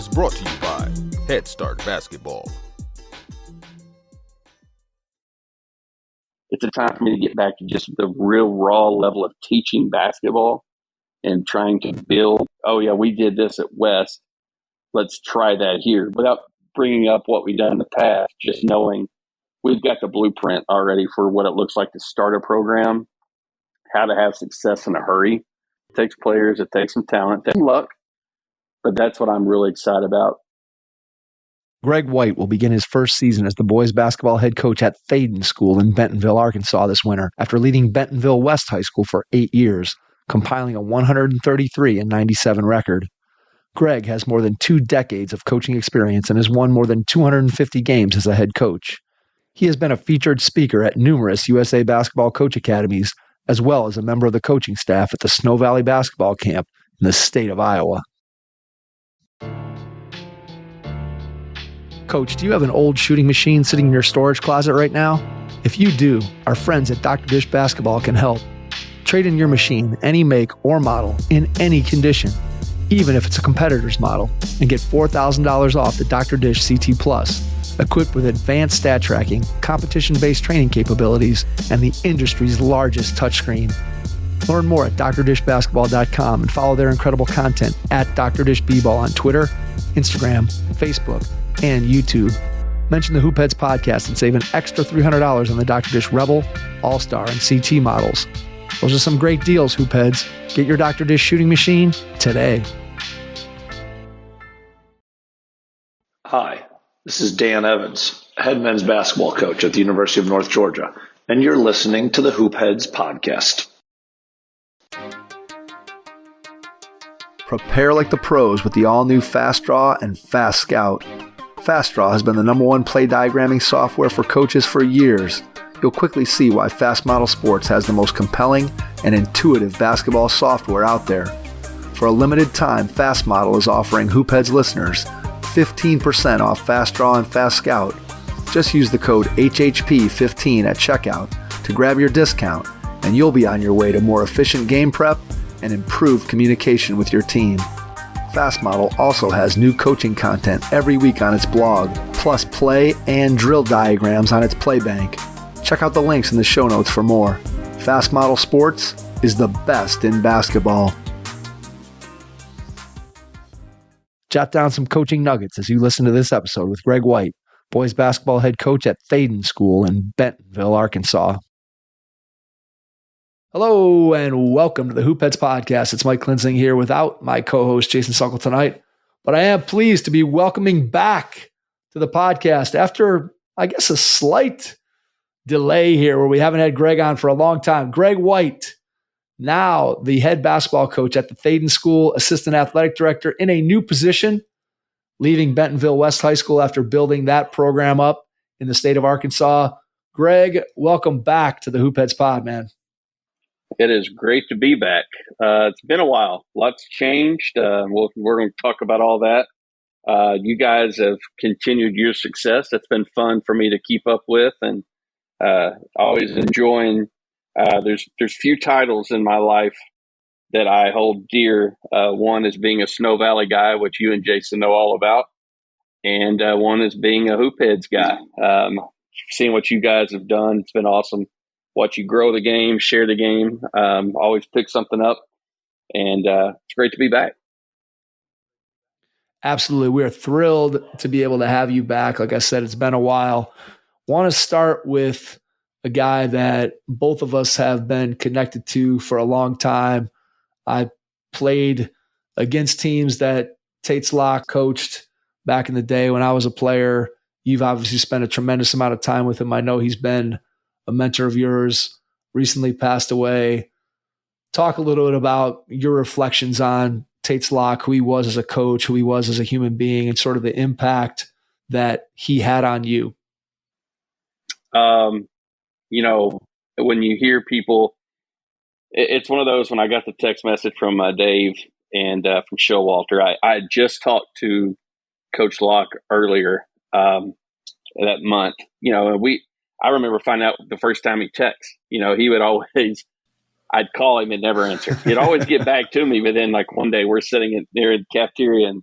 is brought to you by Head Start Basketball. It's a time for me to get back to just the real raw level of teaching basketball and trying to build, oh yeah, we did this at West. Let's try that here without bringing up what we've done in the past, just knowing we've got the blueprint already for what it looks like to start a program, how to have success in a hurry. It takes players, it takes some talent, it takes luck, but that's what I'm really excited about. Greg White will begin his first season as the boys basketball head coach at Thaden School in Bentonville, Arkansas this winter, after leading Bentonville West High School for 8 years, compiling a 133-97 record. Greg has more than 2 decades of coaching experience and has won more than 250 games as a head coach. He has been a featured speaker at numerous USA Basketball Coach Academies, as well as a member of the coaching staff at the Snow Valley Basketball Camp in the state of Iowa. Coach, do you have an old shooting machine sitting in your storage closet right now? If you do, our friends at Dr. Dish Basketball can help. Trade in your machine, any make or model, in any condition, even if it's a competitor's model, and get $4,000 off the Dr. Dish CT Plus, equipped with advanced stat tracking, competition-based training capabilities, and the industry's largest touchscreen. Learn more at drdishbasketball.com and follow their incredible content at Dr. Dish B-Ball on Twitter, Instagram, Facebook, and YouTube. Mention the Hoopheads podcast and save an extra $300 on the Dr. Dish Rebel, All-Star, and CT models. Those are some great deals, Hoopheads. Get your Dr. Dish shooting machine today. Hi, this is Dan Evans, head men's basketball coach at the University of North Georgia, and you're listening to the Hoopheads podcast. Prepare like the pros with the all-new Fast Draw and Fast Scout. Fast Draw has been the #1 play diagramming software for coaches for years. You'll quickly see why Fast Model Sports has the most compelling and intuitive basketball software out there. For a limited time, Fast Model is offering Hoopheads listeners 15% off Fast Draw and Fast Scout. Just use the code HHP15 at checkout to grab your discount, and you'll be on your way to more efficient game prep and improved communication with your team. Fast Model also has new coaching content every week on its blog, plus play and drill diagrams on its play bank. Check out the links in the show notes for more. Fast Model Sports is the best in basketball. Jot down some coaching nuggets as you listen to this episode with Greg White, boys basketball head coach at Thaden School in Bentonville, Arkansas. Hello and welcome to the Hoopheads podcast. It's Mike Klinzing here without my co-host Jason Suckle tonight, but I am pleased to be welcoming back to the podcast after, I guess, a slight delay here where we haven't had Greg on for a long time. Greg White, now the head basketball coach at the Thaden School, assistant athletic director in a new position, leaving Bentonville West High School after building that program up in the state of Arkansas. Greg, welcome back to the Hoopheads pod, man. It is great to be back. It's been a while. Lots changed. We're going to talk about all that. You guys have continued your success. It's been fun for me to keep up with, and always enjoying. There's few titles in my life that I hold dear. One is being a Snow Valley guy, which you and Jason know all about, and one is being a Hoopheads guy. Seeing what you guys have done, it's been awesome. Watch you grow the game, share the game, always pick something up, and it's great to be back. Absolutely. We are thrilled to be able to have you back. Like I said, it's been a while. Want to start with a guy that both of us have been connected to for a long time. I played against teams that Tates Locke coached back in the day when I was a player. You've obviously spent a tremendous amount of time with him. I know he's been a mentor of yours, recently passed away. Talk a little bit about your reflections on Tates Locke, who he was as a coach, who he was as a human being, and sort of the impact that he had on you. When you hear people, it's one of those, when I got the text message from Dave and from Showalter, I had just talked to Coach Locke earlier that month, and I remember finding out the first time he texts, he would always, I'd call him and never answer. He'd always get back to me, but then like one day we're sitting near the cafeteria and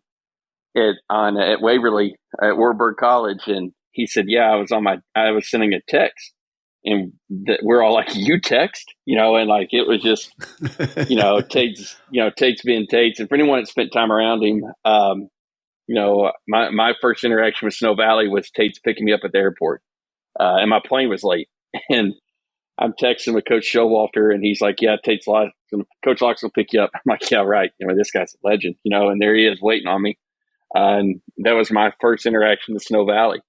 at Waverly at Warburg College, and he said, "Yeah, I was sending a text, and we're all like, you text, and like it was just, Tate's being Tate's, and for anyone that spent time around him, my first interaction with Snow Valley was Tate's picking me up at the airport, and my plane was late, and I'm texting with Coach Showalter, and he's like, "Yeah, Coach Locke's gonna pick you up." I'm like, "Yeah, right. This guy's a legend, and there he is waiting on me." And that was my first interaction with Snow Valley.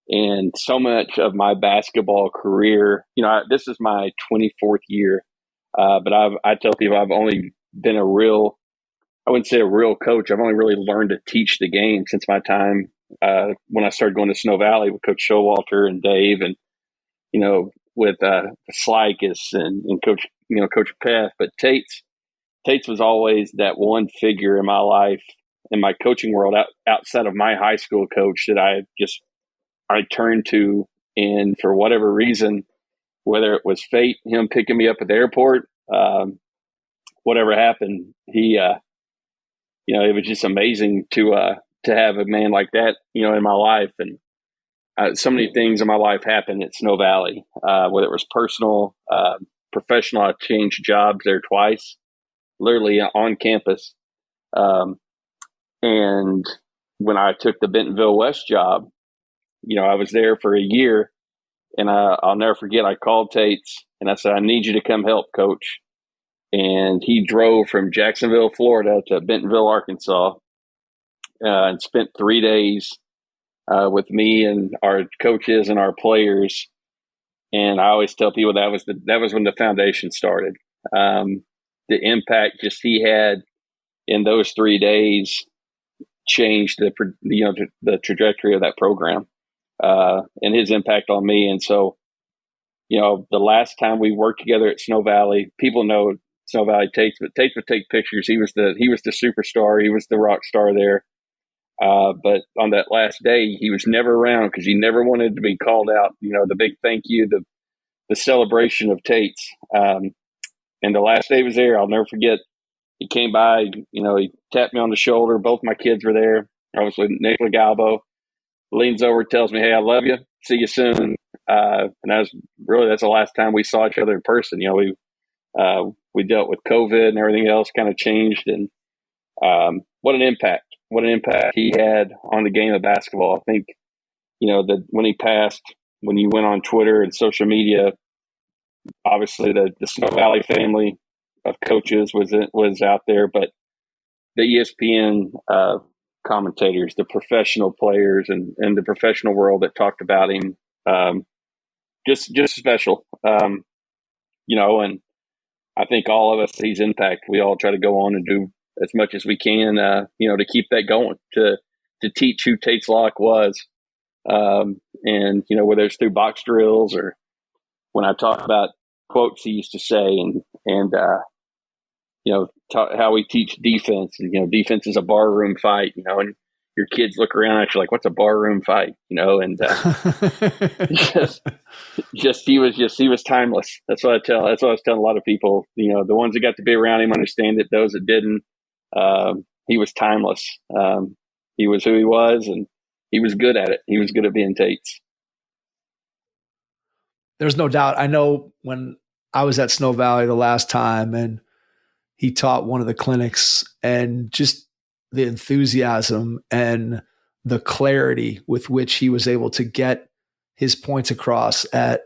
And so much of my basketball career, this is my 24th year, but I tell people I've only been I wouldn't say a real coach. I've only really learned to teach the game since my time when I started going to Snow Valley with Coach Showalter and Dave, and with Slykus and Coach Peth. But Tate's was always that one figure in my life, in my coaching world, outside of my high school coach, that I turned to, and for whatever reason, whether it was fate, him picking me up at the airport, whatever happened, he, it was just amazing to have a man like that, in my life. And so many things in my life happened at Snow Valley, whether it was personal, professional. I changed jobs there twice, literally on campus. And when I took the Bentonville West job, I was there for a year, and I'll never forget, I called Tate's and I said, "I need you to come help, Coach." And he drove from Jacksonville, Florida to Bentonville, Arkansas, and spent 3 days with me and our coaches and our players. And I always tell people that was when the foundation started. The impact just he had in those 3 days changed the trajectory of that program, and his impact on me. And so, the last time we worked together at Snow Valley, people know Snow Valley Tate's, but Tate's would take pictures. He was the superstar. He was the rock star there. But on that last day, he was never around because he never wanted to be called out. The big thank you, the celebration of Tate's. And the last day he was there, I'll never forget. He came by, he tapped me on the shoulder. Both my kids were there. I was with Nick Legalbo. Leans over, tells me, "Hey, I love you. See you soon." And that's the last time we saw each other in person. We dealt with COVID and everything else kind of changed. And what an impact he had on the game of basketball. I think, that when he passed, when you went on Twitter and social media, obviously the Snow Valley family of coaches was out there, but the ESPN commentators, the professional players, and the professional world that talked about him, just special. And I think all of us, his impact, we all try to go on and do as much as we can, to keep that going, to teach who Tate's Lock was. And, whether it's through box drills or when I talk about quotes he used to say, and how we teach defense, and, defense is a barroom fight, and your kids look around at you like, "What's a barroom fight?" And he was timeless. That's what I was telling a lot of people, the ones that got to be around him understand it. Those that didn't, he was timeless. He was who he was, and he was good at it. He was good at being Tate's. There's no doubt. I know when I was at Snow Valley the last time, and he taught one of the clinics, and just the enthusiasm and the clarity with which he was able to get his points across at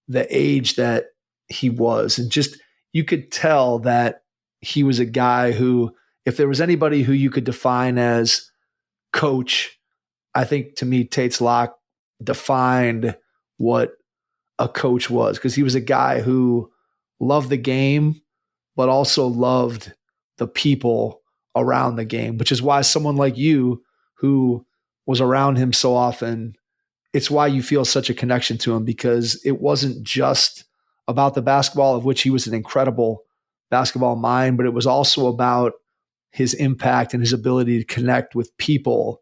the age that he was. And just, you could tell that he was a guy who, if there was anybody who you could define as coach, I think to me, Tate's Lock defined what a coach was, because he was a guy who loved the game, but also loved the people around the game, which is why someone like you, who was around him so often, it's why you feel such a connection to him, because it wasn't just about the basketball, of which he was an incredible basketball mind, but it was also about his impact and his ability to connect with people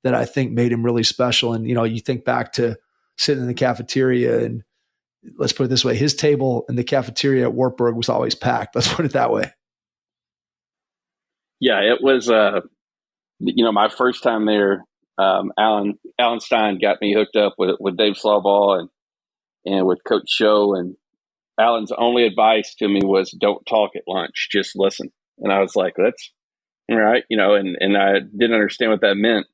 that I think made him really special. And, you think back to sitting in the cafeteria, and let's put it this way, his table in the cafeteria at Wartburg was always packed. Let's put it that way. Yeah, it was my first time there, Alan Stein got me hooked up with Dave Slawball and with Coach Show. And Alan's only advice to me was, don't talk at lunch, just listen. And I was like, that's all right, and I didn't understand what that meant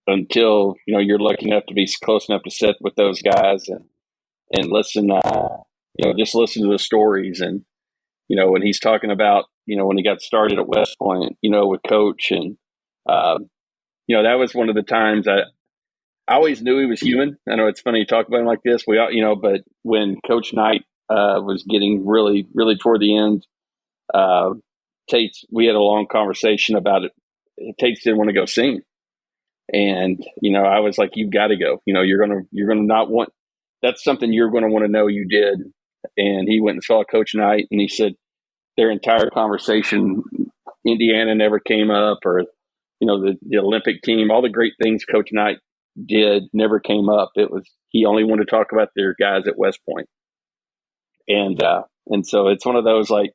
until, you're lucky enough to be close enough to sit with those guys and listen, just listen to the stories. And, when he's talking about, when he got started at West Point, with Coach, and, that was one of the times I always knew he was human. I know it's funny to talk about him like this. We all, but when Coach Knight was getting really, really toward the end, we had a long conversation about it. Tates didn't want to go sing. And, I was like, you've got to go, you're going to not want, that's something you're going to want to know you did. And he went and saw Coach Knight, and he said their entire conversation, Indiana never came up, or, the Olympic team, all the great things Coach Knight did never came up. He only wanted to talk about their guys at West Point. And so it's one of those, like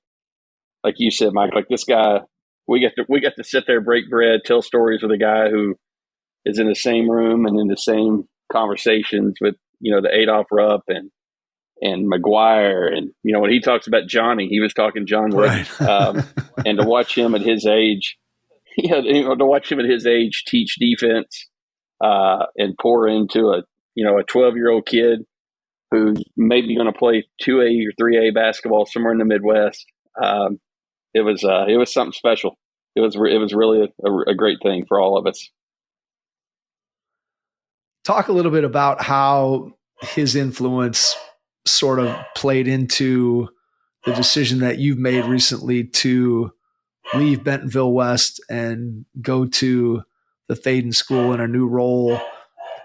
you said, Mike, like this guy, we get to sit there, break bread, tell stories with a guy who is in the same room and in the same conversations with, the Adolph Rupp and McGuire. And, when he talks about Johnny, he was talking John Wooden. Right. And to watch him at his age, teach defense and pour into a 12-year-old kid who's maybe going to play 2A or 3A basketball somewhere in the Midwest. It was something special. It was really a great thing for all of us. Talk a little bit about how his influence sort of played into the decision that you've made recently to leave Bentonville West and go to the Thaden School in a new role.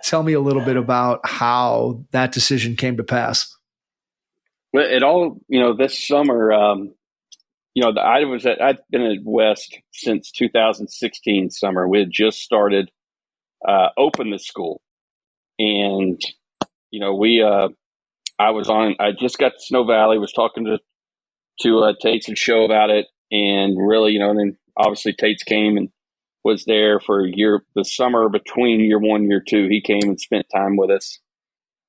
Tell me a little bit about how that decision came to pass. Well, it all, this summer, I'd been at West since 2016 summer. We had just started, opened the school, and, I just got to Snow Valley, was talking to Tates and Show about it. And really, and then obviously Tates came and was there for the summer between year one, year two. He came and spent time with us.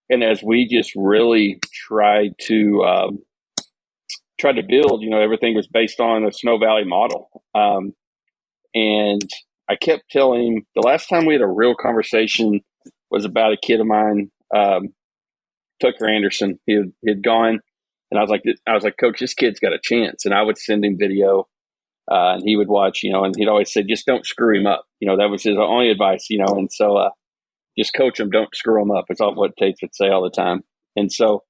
And as we just really tried to build, everything was based on a Snow Valley model. And I kept telling him, the last time we had a real conversation was about a kid of mine, Tucker Anderson. He had gone. And I was like, Coach, this kid's got a chance. And I would send him video, and he would watch, and he'd always say, just don't screw him up. That was his only advice, and so just coach him, don't screw him up. It's all what Tates would say all the time. And so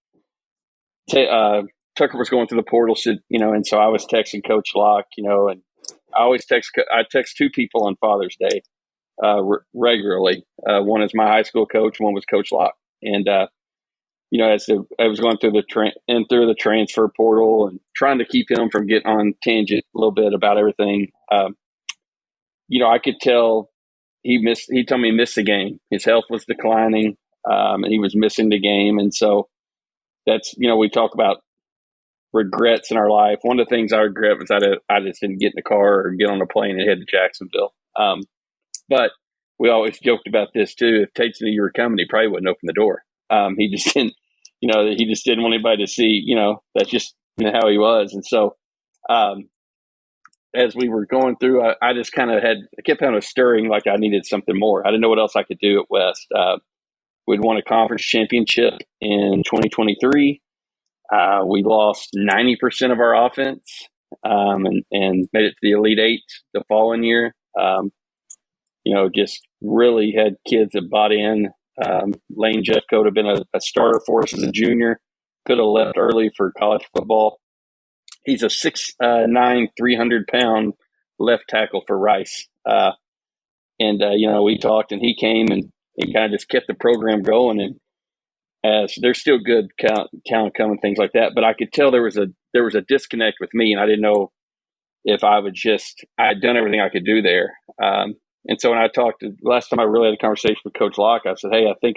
Tucker was going through the portal, and so I was texting Coach Locke, and I text two people on Father's Day regularly. One is my high school coach, one was Coach Locke. And as I was going through the transfer portal and trying to keep him from getting on tangent a little bit about everything, I could tell he told me he missed the game. His health was declining, and he was missing the game. And so that's, we talk about regrets in our life. One of the things I regret was I just didn't get in the car or get on a plane and head to Jacksonville. But we always joked about this too. If Tates knew you were coming, he probably wouldn't open the door. He just didn't. He just didn't want anybody to see, that's just how he was. And so, as we were going through, I just I kept kind of stirring like I needed something more. I didn't know what else I could do at West. We'd won a conference championship in 2023. We lost 90% of our offense, and made it to the Elite Eight the following year. Just really had kids that bought in. Lane Jeffcoat would have been a starter for us as a junior, could have left early for college football. He's a 6'9", 300-pound left tackle for Rice. We talked, and he came and kind of just kept the program going. And so there's still good talent coming, things like that. But I could tell there was a disconnect with me, and I didn't know if I had done everything I could do there. And so when last time I really had a conversation with Coach Locke, I said, hey, I think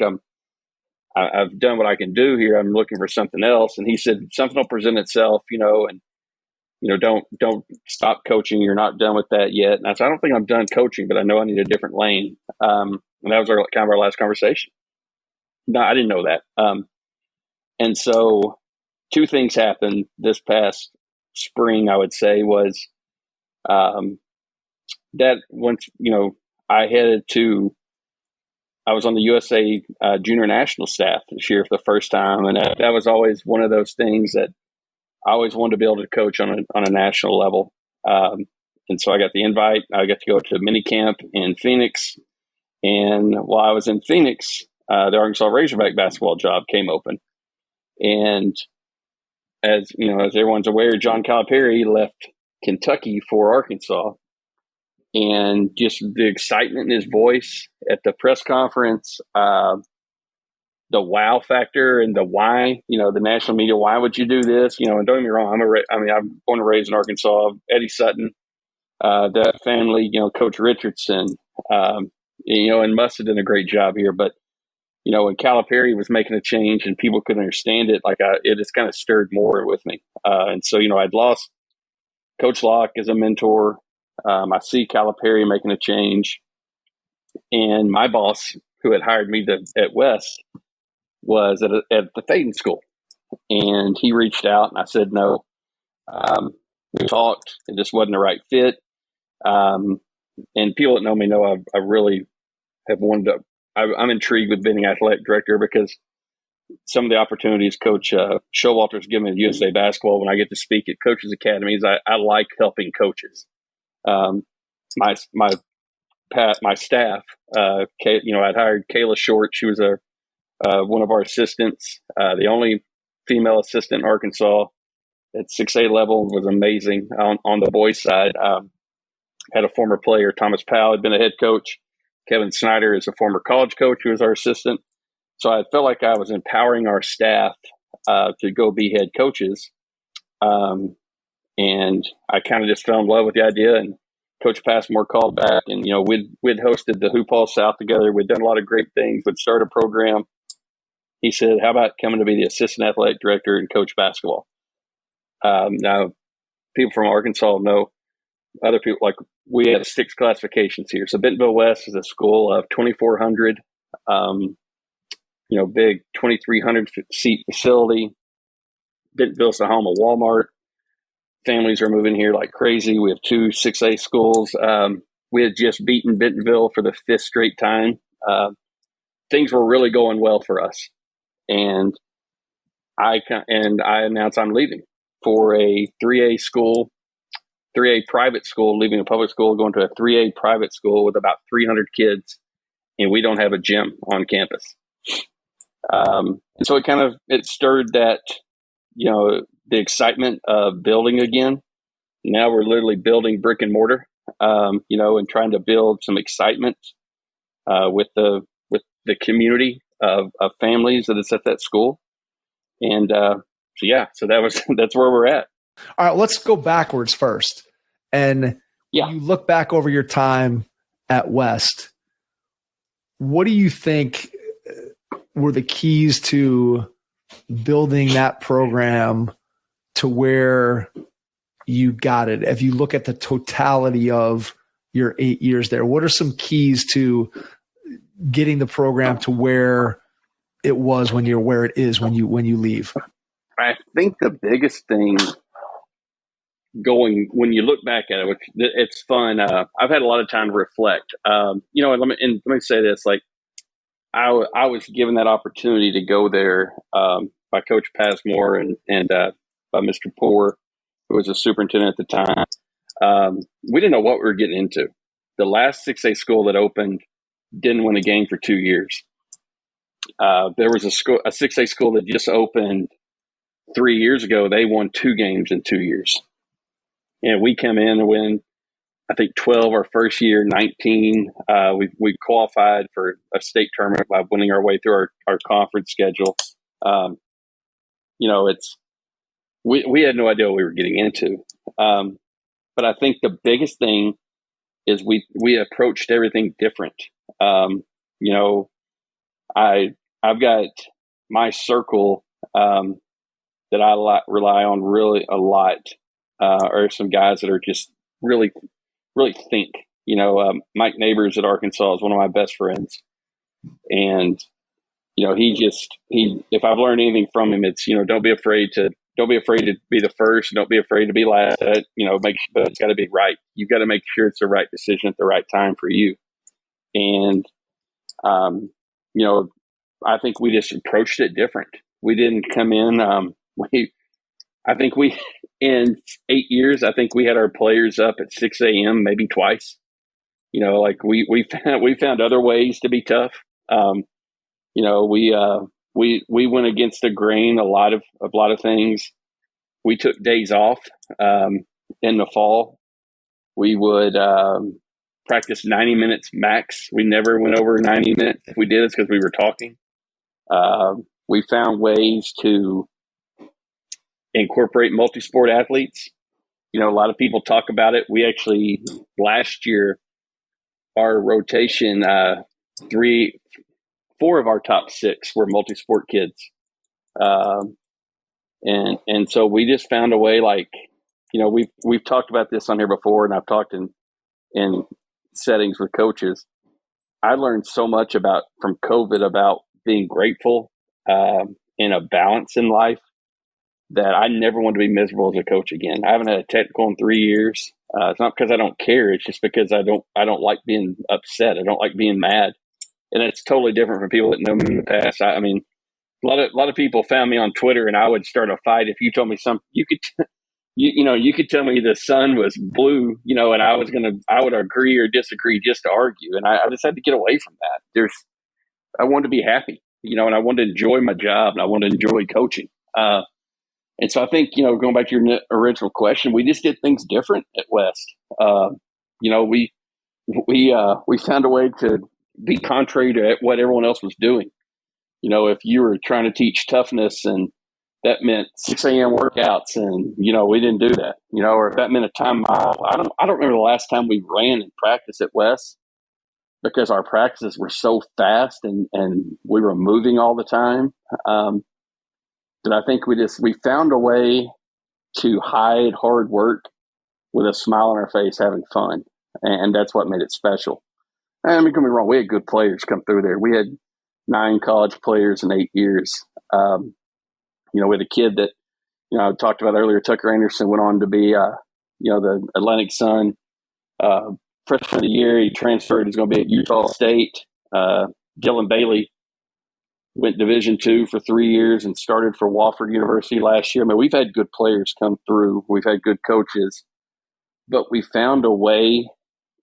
I've done what I can do here. I'm looking for something else. And he said, something will present itself, and don't stop coaching. You're not done with that yet. And I said, I don't think I'm done coaching, but I know I need a different lane. And that was kind of our last conversation. No, I didn't know that. And so two things happened this past spring, I would say, was that once, I was on the USA junior national staff this year for the first time. And that was always one of those things that I always wanted to be able to coach on a national level. And so I got the invite. I got to go to mini camp in Phoenix. And while I was in Phoenix, the Arkansas Razorback basketball job came open. And as everyone's aware, John Calipari left Kentucky for Arkansas. And just the excitement in his voice at the press conference, the wow factor and the why, the national media, why would you do this? And don't get me wrong, I'm born and raised in Arkansas. Eddie Sutton, that family, Coach Richardson, and Muss had done a great job here. But, when Calipari was making a change and people couldn't understand it, it just kind of stirred more with me. And so, I'd lost Coach Locke as a mentor. I see Calipari making a change, and my boss, who had hired me at West, was at the Thaden School, and he reached out, and I said no. We talked; it just wasn't the right fit. And people that know me know I really have wanted to. I'm intrigued with being athletic director because some of the opportunities Coach Showalter's given me at USA Basketball when I get to speak at Coaches Academies, I like helping coaches. My staff, I'd hired Kayla Short. She was one of our assistants, the only female assistant in Arkansas at 6A level, was amazing on the boys side. Had a former player, Thomas Powell, had been a head coach. Kevin Snyder is a former college coach who was our assistant. So I felt like I was empowering our staff to go be head coaches. And I kind of just fell in love with the idea, and Coach Passmore called back, and, we'd hosted the Hoop Hall South together. We'd done a lot of great things. We'd start a program. He said, how about coming to be the assistant athletic director and coach basketball? Now, people from Arkansas know, other people, like, we have 6 classifications here. So Bentonville West is a school of 2,400, big 2,300 seat facility. Bentonville's the home of Walmart. Families are moving here like crazy. We have 2 6A schools. We had just beaten Bentonville for the 5th straight time. Things were really going well for us. And I announced I'm leaving for a 3A school, 3A private school, leaving a public school, going to a 3A private school with about 300 kids, and we don't have a gym on campus. And so it stirred that, the excitement of building again. Now we're literally building brick and mortar, and trying to build some excitement with the community of families that is at that school. And so that's where we're at. All right, let's go backwards first. And when you look back over your time at West, what do you think were the keys to building that program to where you got it? If you look at the totality of your 8 years there, what are some keys to getting the program to where it was where it is when you leave? I think the biggest thing when you look back at it, which it's fun. I've had a lot of time to reflect. Let me say this: like, I was given that opportunity to go there by Coach Passmore and by Mr. Poore, who was a superintendent at the time. We didn't know what we were getting into. The last 6A school that opened didn't win a game for 2 years. There was a 6A school that just opened 3 years ago. They won 2 games in 2 years. And we come in and win, I think, 12 our first year, 19. We qualified for a state tournament by winning our way through our conference schedule. We had no idea what we were getting into. But I think the biggest thing is we approached everything different. I've got my circle that I rely on really a lot are some guys that are just really, really think. Mike Neighbors at Arkansas is one of my best friends, and if I've learned anything from him, it's don't be afraid to be the first, don't be afraid to be last. But it's got to be right. You've got to make sure it's the right decision at the right time for you. And I think we just approached it different. We didn't come in. In 8 years, I think we had our players up at 6 a.m. maybe twice. We found other ways to be tough. We went against the grain a lot of things. We took days off in the fall. We would practice 90 minutes max. We never went over 90 minutes. If we did, it's because we were talking. We found ways to incorporate multi-sport athletes. A lot of people talk about it. We actually, last year, our rotation, 4 of our top 6 were multi-sport kids. And so we just found a way, we've talked about this on here before, and I've talked in settings with coaches. I learned so much from COVID about being grateful and a balance in life that I never want to be miserable as a coach again. I haven't had a technical in 3 years. It's not because I don't care. It's just because I don't like being upset. I don't like being mad. And it's totally different from people that know me in the past. A lot of people found me on Twitter, and I would start a fight if you told me something. You could tell me the sun was blue, and I would agree or disagree just to argue. And I just had to get away from that. I wanted to be happy, and I wanted to enjoy my job, and I wanted to enjoy coaching. And so I think, going back to your original question, we just did things different at West. We found a way to be contrary to what everyone else was doing. If you were trying to teach toughness, and that meant 6 a.m. workouts, and we didn't do that. Or if that meant a time mile. I don't remember the last time we ran in practice at West, because our practices were so fast and we were moving all the time. And I think we found a way to hide hard work with a smile on our face, having fun. And that's what made it special. And don't get me wrong, we had good players come through there. We had 9 college players in 8 years. We had a kid that, I talked about earlier, Tucker Anderson, went on to be, the Atlantic Sun freshman of the year. He transferred. He's going to be at Utah State. Dylan Bailey went Division II for 3 years and started for Wofford University last year. We've had good players come through. We've had good coaches. But we found a way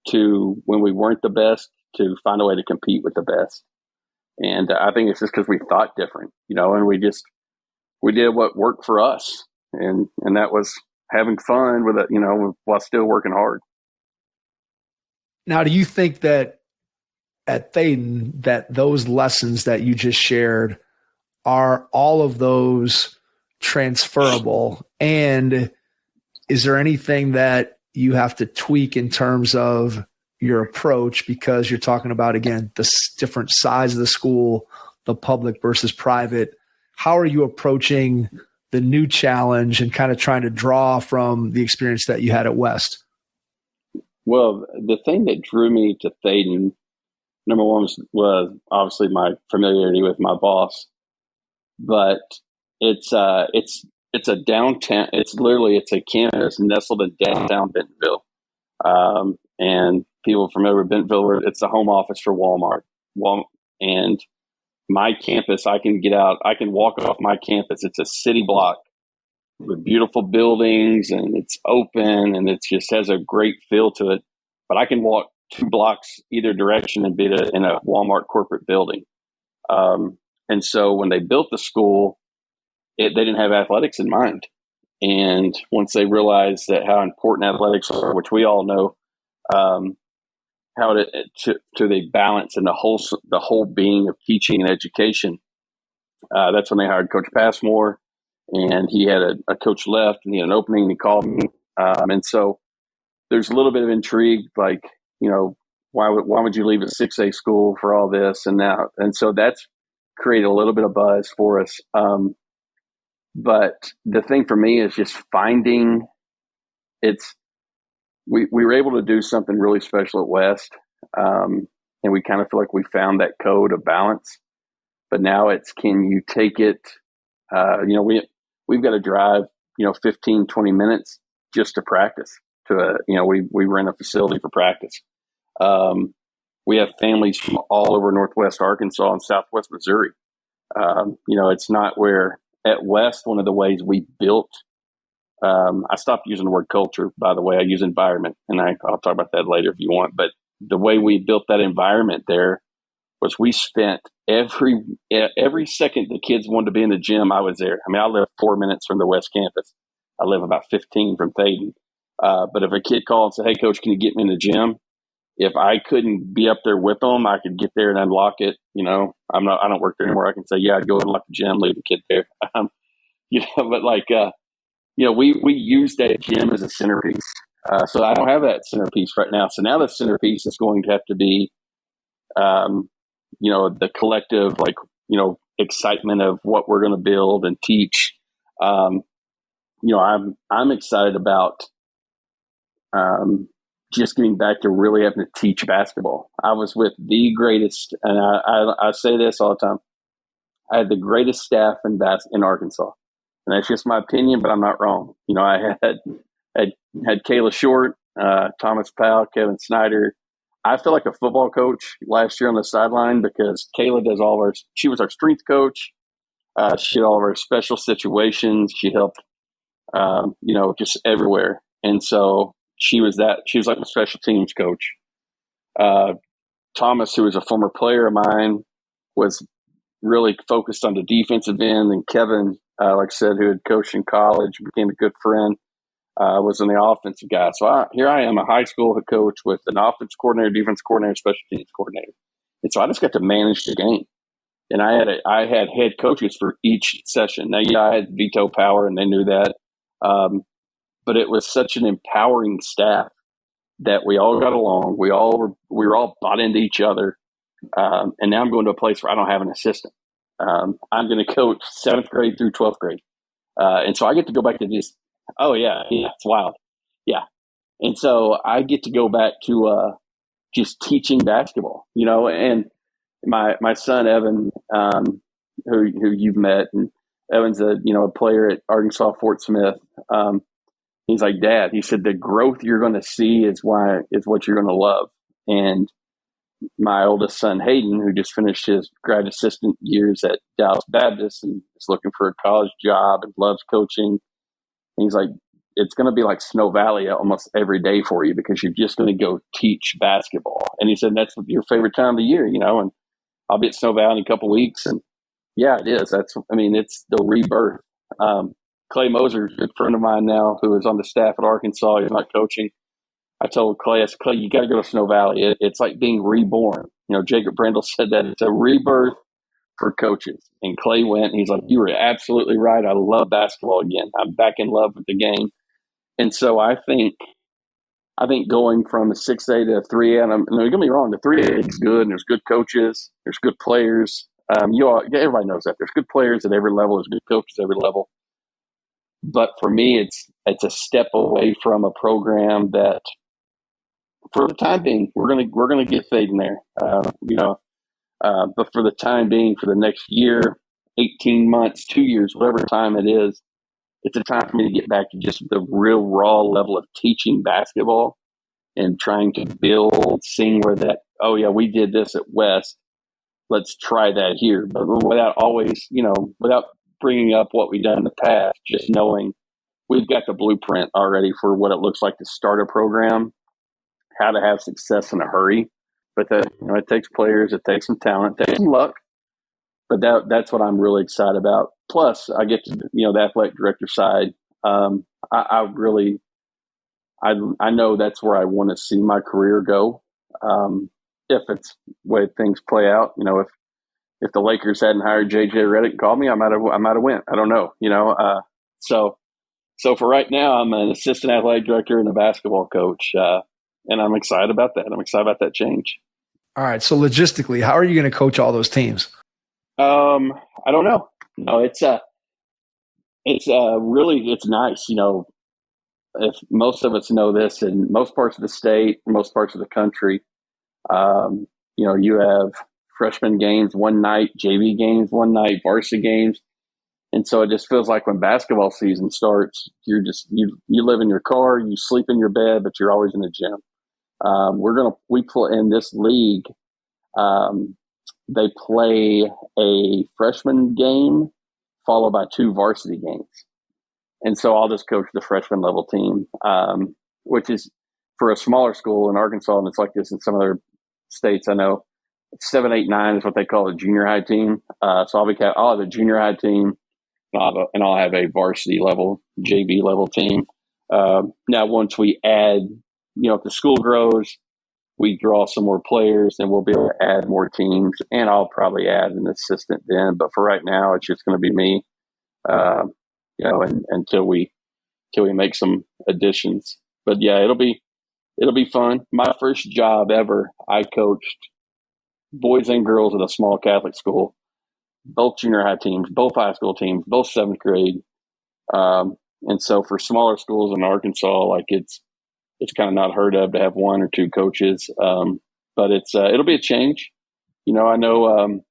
to, when we weren't the best, to find a way to compete with the best. And I think it's just because we thought different, and we did what worked for us. And that was having fun with it, while still working hard. Now, do you think that at Thaden, that those lessons that you just shared, are all of those transferable? And is there anything that you have to tweak in terms of your approach, because you're talking about, again, the different size of the school, the public versus private? How are you approaching the new challenge and kind of trying to draw from the experience that you had at West? Well, the thing that drew me to Thaden, number one, was obviously my familiarity with my boss, but it's a downtown. It's a campus nestled in downtown Bentonville, and people from over Bentonville. It's the home office for Walmart. And my campus, I can walk off my campus. It's a city block with beautiful buildings, and it's open, and it just has a great feel to it. But I can walk 2 blocks either direction and be in a Walmart corporate building. And so when they built the school, they didn't have athletics in mind. And once they realized that how important athletics are, which we all know, how they balance in the whole being of teaching and education, that's when they hired Coach Passmore, and he had a coach left, and he had an opening, and he called me. And so there's a little bit of intrigue, like, why would you leave a 6A school for all this? And so that's created a little bit of buzz for us. But the thing for me is just finding we were able to do something really special at West. And we kind of feel like we found that code of balance, but now it's, can you take it, we've got to drive, 15, 20 minutes just to practice we rent a facility for practice. We have families from all over Northwest Arkansas and Southwest Missouri. It's not where at West, one of the ways we built, I stopped using the word culture, by the way. I use environment, and I'll talk about that later if you want. But the way we built that environment there was we spent every second the kids wanted to be in the gym, I was there. I mean, I live 4 minutes from the West campus. I live about 15 from Thaden. But if a kid called and said, "Hey, coach, can you get me in the gym?" If I couldn't be up there with them, I could get there and unlock it. I don't work there anymore. I can say, "Yeah, I'd go unlock the gym, leave the kid there." But we use that gym as a centerpiece. So I don't have that centerpiece right now. So now the centerpiece is going to have to be, the collective, excitement of what we're going to build and teach. I'm excited about just getting back to really having to teach basketball. I was with the greatest, and I say this all the time. I had the greatest staff in Arkansas, and that's just my opinion, but I'm not wrong. I had Kayla Short, Thomas Powell, Kevin Snyder. I feel like a football coach last year on the sideline because Kayla does she was our strength coach. She did all of our special situations. She helped, just everywhere. And so she was like a special teams coach. Thomas, who was a former player of mine, was really focused on the defensive end. And Kevin, like I said, who had coached in college, became a good friend, was on the offensive guy. So here I am, a high school coach with an offense coordinator, defense coordinator, special teams coordinator. And so I just got to manage the game. And I had head coaches for each session. Now, I had veto power, and they knew that. But it was such an empowering staff that we all got along. We were all bought into each other. And now I'm going to a place where I don't have an assistant. I'm going to coach 7th grade through 12th grade. And so I get to go back to just, it's wild. Yeah. And so I get to go back to just teaching basketball, and my son, Evan, who you've met, and Evan's a player at Arkansas Fort Smith. He's like, "Dad," he said, "the growth you're going to see is what you're going to love." And my oldest son, Hayden, who just finished his grad assistant years at Dallas Baptist and is looking for a college job and loves coaching. And he's like, "It's going to be like Snow Valley almost every day for you because you're just going to go teach basketball." And he said, "That's your favorite time of the year, and I'll be at Snow Valley in a couple of weeks." And yeah, it is. It's the rebirth. Clay Moser, a good friend of mine now, who is on the staff at Arkansas, he's not coaching. I told Clay, "Clay, you got to go to Snow Valley. It's like being reborn." Jacob Brendel said that it's a rebirth for coaches. And Clay went, and he's like, "You were absolutely right. I love basketball again. I'm back in love with the game." And so I think going from a 6A to a 3A, and don't get me wrong, the 3A is good, and there's good coaches, there's good players. Everybody knows that. There's good players at every level, there's good coaches at every level. But for me, it's a step away from a program that, for the time being, we're gonna get Thaden there. But for the time being, for the next year, 18 months, 2 years, whatever time it is, it's a time for me to get back to just the real raw level of teaching basketball and trying to build, seeing where that, we did this at West, let's try that here. But without always, without bringing up what we've done in the past, just knowing we've got the blueprint already for what it looks like to start a program, how to have success in a hurry. But that, it takes players, it takes some talent, it takes some luck. But that's what I'm really excited about. Plus, I get to, the athletic director side. I know that's where I want to see my career go. If it's the way things play out, if the Lakers hadn't hired JJ Redick and called me, I might have went. I don't know, So for right now, I'm an assistant athletic director and a basketball coach, and I'm excited about that. I'm excited about that change. All right. So logistically, how are you going to coach all those teams? I don't know. No, it's nice. if most of us know this, in most parts of the state, most parts of the country, you have freshman games one night, JV games one night, varsity games. And so it just feels like when basketball season starts, you live in your car, you sleep in your bed, but you're always in the gym. We play in this league. They play a freshman game followed by 2 varsity games. And so I'll just coach the freshman level team, which is for a smaller school in Arkansas. And it's like this in some other states. I know 7, 8, 9 is what they call a junior high team. So I'll have a junior high team and I'll have a varsity level, JV level team. Now, once we add, if the school grows, we draw some more players and we'll be able to add more teams, and I'll probably add an assistant then. But for right now, it's just going to be me, until we make some additions. But yeah, it'll be fun. My first job ever, I coached boys and girls at a small Catholic school, both junior high teams, both high school teams, both 7th grade. And so for smaller schools in Arkansas, like it's kind of not heard of to have 1 or 2 coaches. But it'll be a change. I know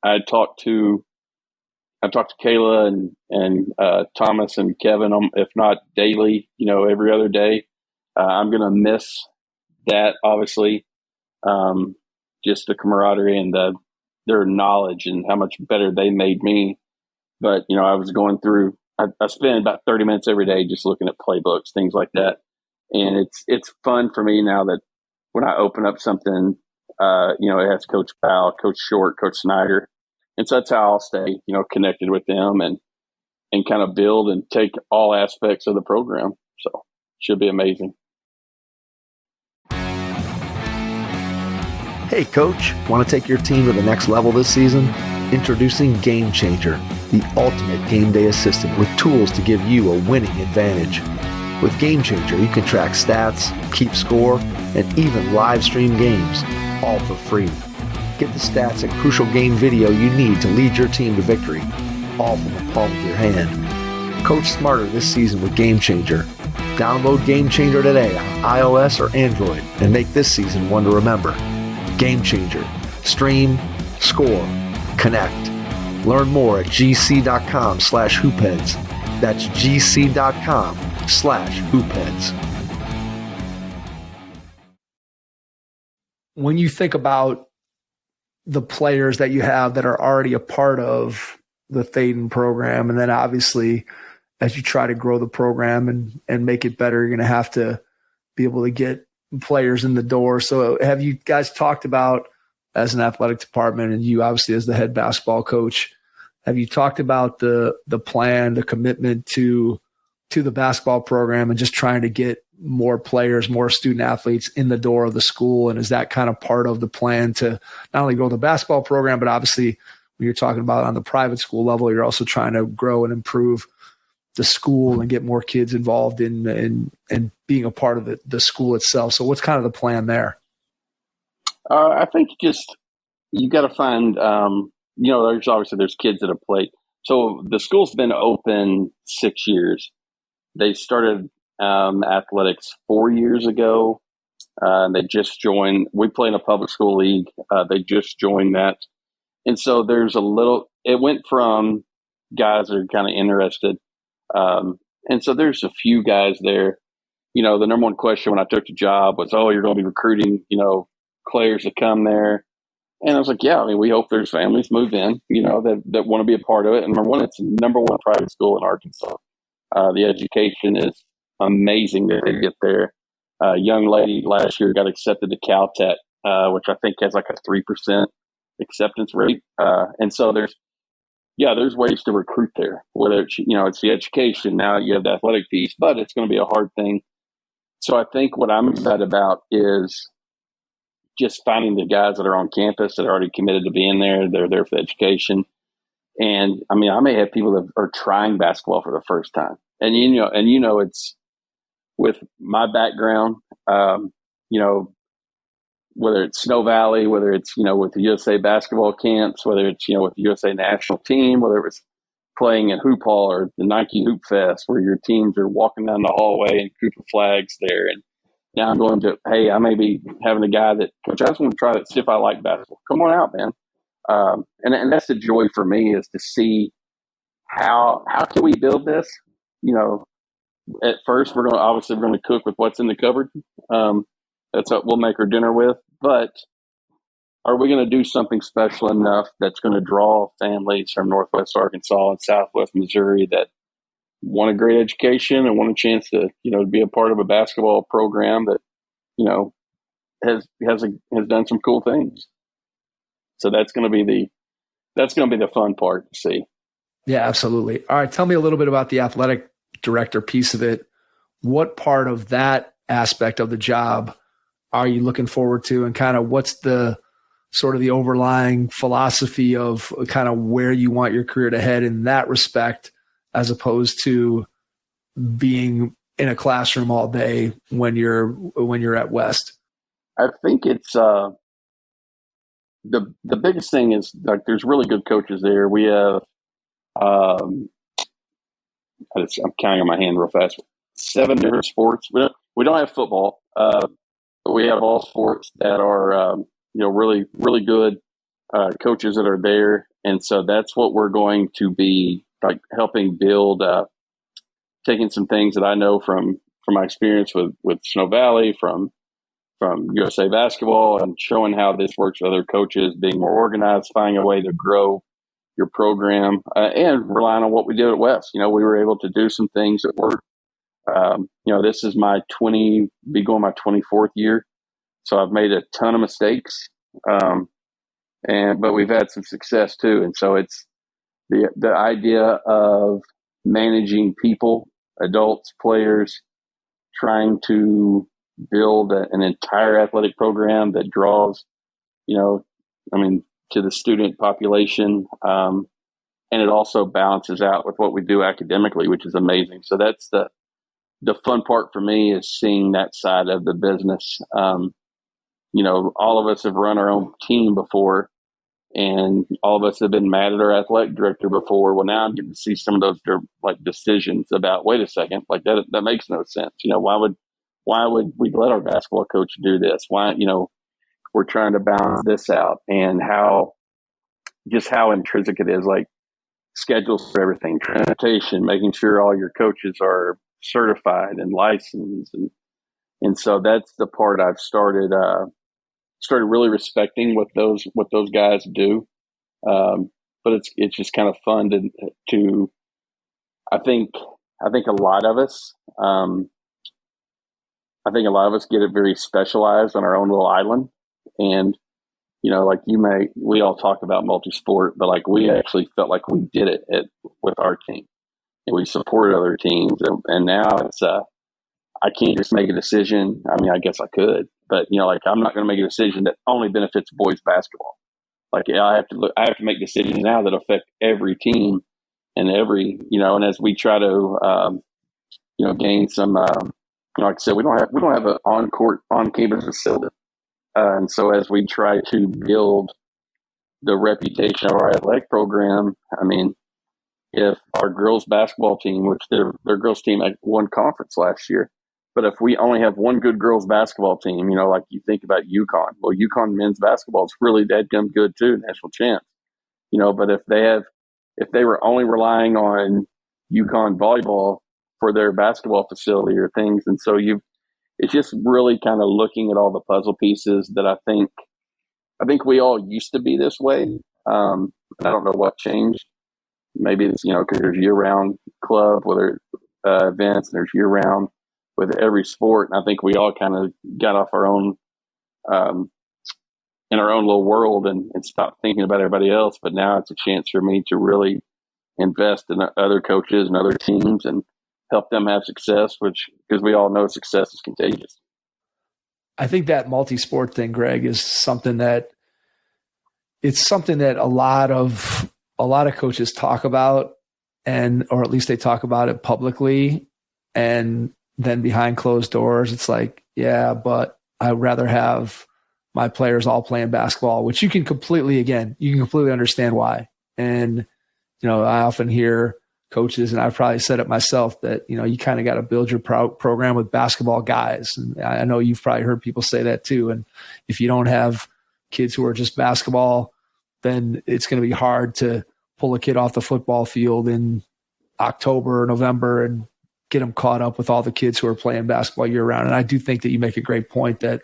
I talked to Kayla and Thomas and Kevin, if not daily, every other day. I'm going to miss that, obviously, just the camaraderie and their knowledge and how much better they made me. But, I was going through, I spend about 30 minutes every day just looking at playbooks, things like that. And it's fun for me now that when I open up something, it has Coach Powell, Coach Short, Coach Snyder. And so that's how I'll stay, connected with them and kind of build and take all aspects of the program. So should be amazing. Hey, Coach, want to take your team to the next level this season? Introducing Game Changer, the ultimate game day assistant with tools to give you a winning advantage. With Game Changer, you can track stats, keep score, and even live stream games, all for free. Get the stats and crucial game video you need to lead your team to victory, all from the palm of your hand. Coach smarter this season with Game Changer. Download Game Changer today on iOS or Android and make this season one to remember. Game Changer. Stream, score, connect. Learn more at gc.com/hoopheads. That's gc.com/hoopheads. When you think about the players that you have that are already a part of the Thaden program, and then obviously as you try to grow the program and make it better, you're going to have to be able to get players in the door. So have you guys talked about, as an athletic department and you obviously as the head basketball coach, have you talked about the plan, the commitment to the basketball program and just trying to get more players, more student athletes in the door of the school? And is that kind of part of the plan to not only grow the basketball program, but obviously when you're talking about on the private school level, you're also trying to grow and improve the school and get more kids involved in being a part of the school itself. So what's kind of the plan there? I think just you got to find, there's kids that have played. So the school's been open 6 years. They started athletics 4 years ago. They just joined. We play in a public school league. They just joined that. And so it went from guys that are kind of interested. And so there's a few guys there. The number one question when I took the job was, you're going to be recruiting, players to come there. And I was like, yeah, we hope there's families move in, that want to be a part of it. And number one, it's the number one private school in Arkansas. The education is amazing that they get there. A young lady last year got accepted to Caltech, which I think has like a 3% acceptance rate. And so there's ways to recruit there, whether it's, it's the education. Now you have the athletic piece, but it's going to be a hard thing. So I think what I'm excited about is just finding the guys that are on campus that are already committed to being there. They're there for the education. And I may have people that are trying basketball for the first time. And, it's with my background, whether it's Snow Valley, whether it's, with the USA basketball camps, whether it's, with the USA national team, whether it was playing at Hoop Hall or the Nike Hoop Fest where your teams are walking down the hallway and group of flags there. And now I'm going to, hey, I may be having a guy that, Coach, I just want to try that, see if I like basketball. Come on out, man. And that's the joy for me, is to see how can we build this. At first we're going to cook with what's in the cupboard. That's what we'll make our dinner with. But are we going to do something special enough that's going to draw families from Northwest Arkansas and Southwest Missouri that want a great education and want a chance to, be a part of a basketball program that, has done some cool things. So that's going to be the fun part to see. Yeah, absolutely. All right. Tell me a little bit about the athletic director piece of it. What part of that aspect of the job are you looking forward to, and kind of what's the sort of the overlying philosophy of kind of where you want your career to head in that respect, as opposed to being in a classroom all day when you're at West? I think it's the biggest thing is, like, there's really good coaches there. We have I'm counting on my hand real fast. 7 different sports. We don't have football, but we have all sports that are really, really good coaches that are there. And so that's what we're going to be like helping build, taking some things that I know from my experience with Snow Valley, from USA Basketball, and showing how this works with other coaches, being more organized, finding a way to grow your program, and relying on what we did at West. We were able to do some things that worked. This is my 24th year. So I've made a ton of mistakes. But we've had some success too. And so it's the idea of managing people, adults, players, trying to build an entire athletic program that draws, to the student population. And it also balances out with what we do academically, which is amazing. So that's the fun part for me, is seeing that side of the business. All of us have run our own team before, and all of us have been mad at our athletic director before. Well, now I'm getting to see some of those decisions about, wait a second, like that makes no sense. Why would we let our basketball coach do this? Why, we're trying to balance this out, and how intrinsic it is, like schedules for everything, transportation, making sure all your coaches are certified and licensed. And so that's the part I've started really respecting what those guys do. But it's just kind of fun to I think a lot of us, get it very specialized on our own little island. And, like we all talk about multi-sport, but like we actually felt like we did it with our team, and we supported other teams. And now it's, I can't just make a decision. I mean, I guess I could, but I'm not going to make a decision that only benefits boys basketball. Like, I have to make decisions now that affect every team and and as we try to, gain some, like I said, we don't have an on-campus facility. And so as we try to build the reputation of our athletic program, I mean, if our girls basketball team, which their girls team won conference last year, but if we only have one good girls basketball team, like you think about UConn. Well, UConn men's basketball is really dadgum good too, national champs. But if they were only relying on UConn volleyball for their basketball facility or things, and so it's just really kind of looking at all the puzzle pieces that I think we all used to be this way. I don't know what changed. Maybe it's, because there's year-round club, whether events, and there's year-round with every sport. And I think we all kind of got off our own, in our own little world and stopped thinking about everybody else. But now it's a chance for me to really invest in other coaches and other teams and help them have success, because we all know success is contagious. I think that multi-sport thing, Greg, is something that a lot of coaches talk about, or at least they talk about it publicly, and then behind closed doors, it's like, yeah, but I'd rather have my players all playing basketball, which you can completely understand why. And I often hear coaches, and I've probably said it myself, that, you kind of got to build your program with basketball guys. And I know you've probably heard people say that too. And if you don't have kids who are just basketball, then it's going to be hard to pull a kid off the football field in October or November and get them caught up with all the kids who are playing basketball year round. And I do think that you make a great point that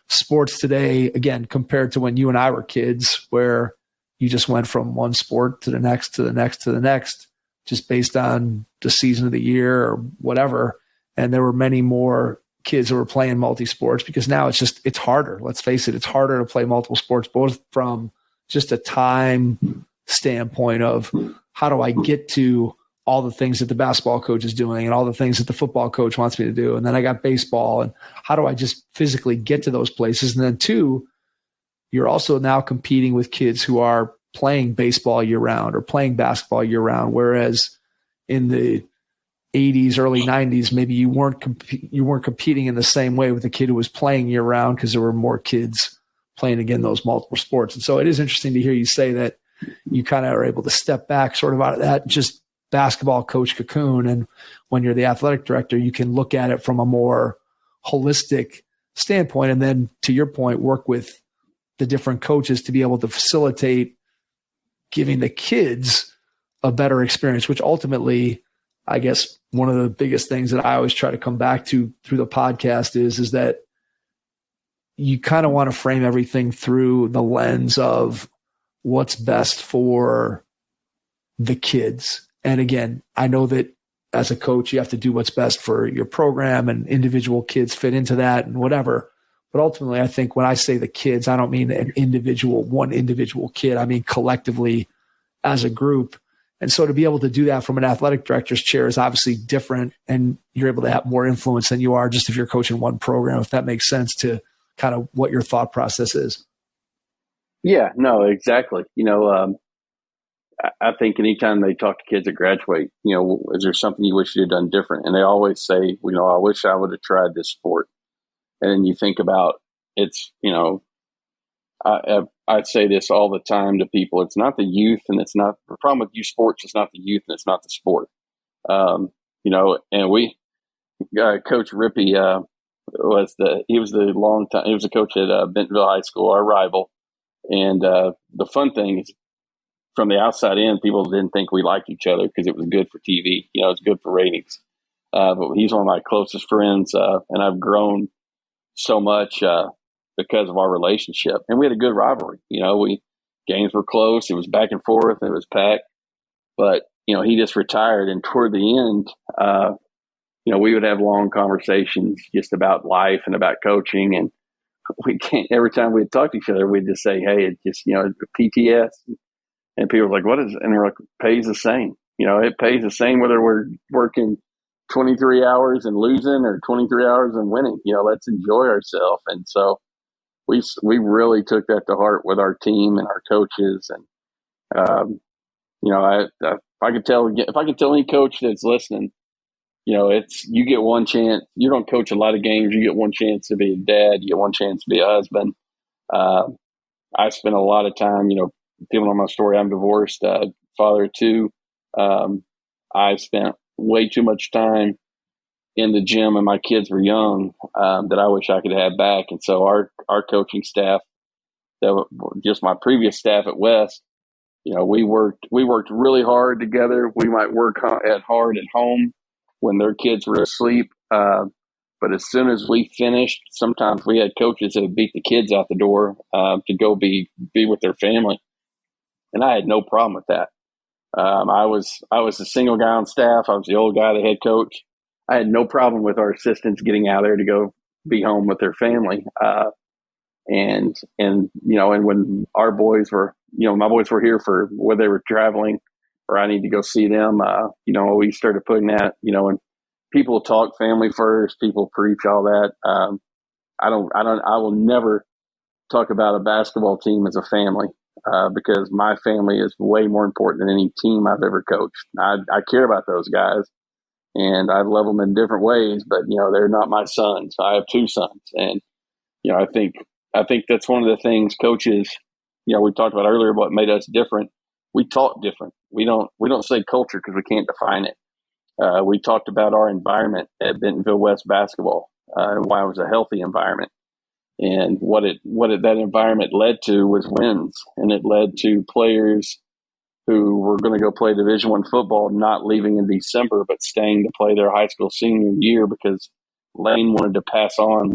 sports today, again, compared to when you and I were kids, where you just went from one sport to the next, to the next, to the next, just based on the season of the year or whatever. And there were many more kids who were playing multi-sports, because now it's harder. Let's face it. It's harder to play multiple sports, both from just a time standpoint of how do I get to all the things that the basketball coach is doing and all the things that the football coach wants me to do. And then I got baseball, and how do I just physically get to those places? And then two, you're also now competing with kids who are playing baseball year round or playing basketball year round. Whereas in the 80s, early 90s, maybe you weren't competing in the same way with a kid who was playing year round, because there were more kids playing, again, those multiple sports. And so it is interesting to hear you say that you kind of are able to step back sort of out of that just basketball coach cocoon. And when you're the athletic director, you can look at it from a more holistic standpoint. And then, to your point, work with the different coaches to be able to facilitate giving the kids a better experience, which ultimately, I guess, one of the biggest things that I always try to come back to through the podcast is that you kind of want to frame everything through the lens of what's best for the kids. And again, I know that as a coach, you have to do what's best for your program, and individual kids fit into that and whatever. But ultimately, I think when I say the kids, I don't mean one individual kid. I mean collectively as a group. And so to be able to do that from an athletic director's chair is obviously different, and you're able to have more influence than you are just if you're coaching one program, if that makes sense to kind of what your thought process is. Yeah, no, exactly. I think anytime they talk to kids that graduate, is there something you wish you'd done different? And they always say, I wish I would have tried this sport. And then you think about I'd say this all the time to people. It's not the youth, and it's not the problem with youth sports. It's not the youth, and it's not the sport. And we, Coach Rippey, he was a coach at Bentonville High School, our rival. And the fun thing is, from the outside in, people didn't think we liked each other because it was good for TV. It was good for ratings. But he's one of my closest friends, and I've grown so much because of our relationship. And we had a good rivalry. Games were close. It was back and forth. And it was packed. But he just retired, and toward the end, we would have long conversations just about life and about coaching. And we can't. Every time we'd talk to each other, we'd just say, "Hey, it's just PTS." And people were like, "What is it?" And we're like, "Pays the same. It pays the same whether we're working 23 hours and losing or 23 hours and winning. Let's enjoy ourselves." And so we really took that to heart with our team and our coaches. And if I could tell any coach that's listening, you get one chance. You don't coach a lot of games. You get one chance to be a dad. You get one chance to be a husband. I spent a lot of time, people know my story. I'm divorced, father of two. I spent way too much time in the gym when my kids were young that I wish I could have back. And so our coaching staff, just my previous staff at West, we worked really hard together. We might work hard at home when their kids were asleep. But as soon as we finished, sometimes we had coaches that would beat the kids out the door to go be with their family. And I had no problem with that. I was the single guy on staff. I was the old guy, the head coach. I had no problem with our assistants getting out there to go be home with their family. And when our boys were, my boys were here for whether they were traveling or I need to go see them, we started putting that, and people talk family first, people preach all that. I will never talk about a basketball team as a family. Because my family is way more important than any team I've ever coached. I care about those guys, and I love them in different ways, but they're not my sons. I have two sons, and I think that's one of the things coaches, we talked about earlier what made us different. We talk different. don't say culture because we can't define it. We talked about our environment at Bentonville West Basketball, and why it was a healthy environment. And that environment led to was wins, and it led to players who were going to go play Division I football, not leaving in December, but staying to play their high school senior year because Lane wanted to pass on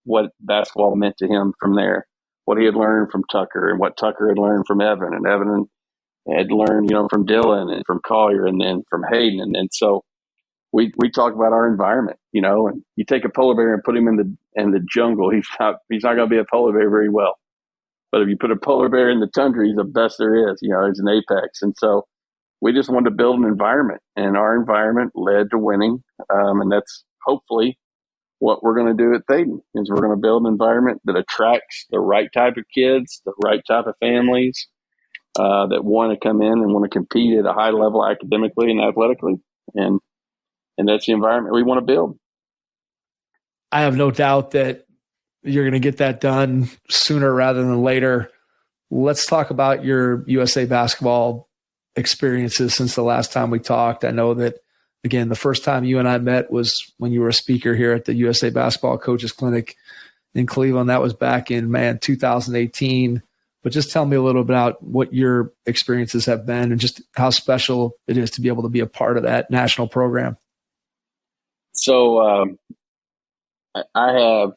what basketball meant to him from there, what he had learned from Tucker and what Tucker had learned from Evan, and Evan had learned, from Dylan and from Collier and then from Hayden. And so we talk about our environment, and you take a polar bear and put him in the jungle, he's not going to be a polar bear very well. But if you put a polar bear in the tundra, he's the best there is, he's an apex. And so we just wanted to build an environment, and our environment led to winning. And that's hopefully what we're going to do at Thaden, is we're going to build an environment that attracts the right type of kids, the right type of families that want to come in and want to compete at a high level academically and athletically. And that's the environment we want to build. I have no doubt that you're going to get that done sooner rather than later. Let's talk about your USA basketball experiences since the last time we talked. I know that, again, the first time you and I met was when you were a speaker here at the USA Basketball Coaches Clinic in Cleveland. That was back in, 2018. But just tell me a little bit about what your experiences have been and just how special it is to be able to be a part of that national program. So I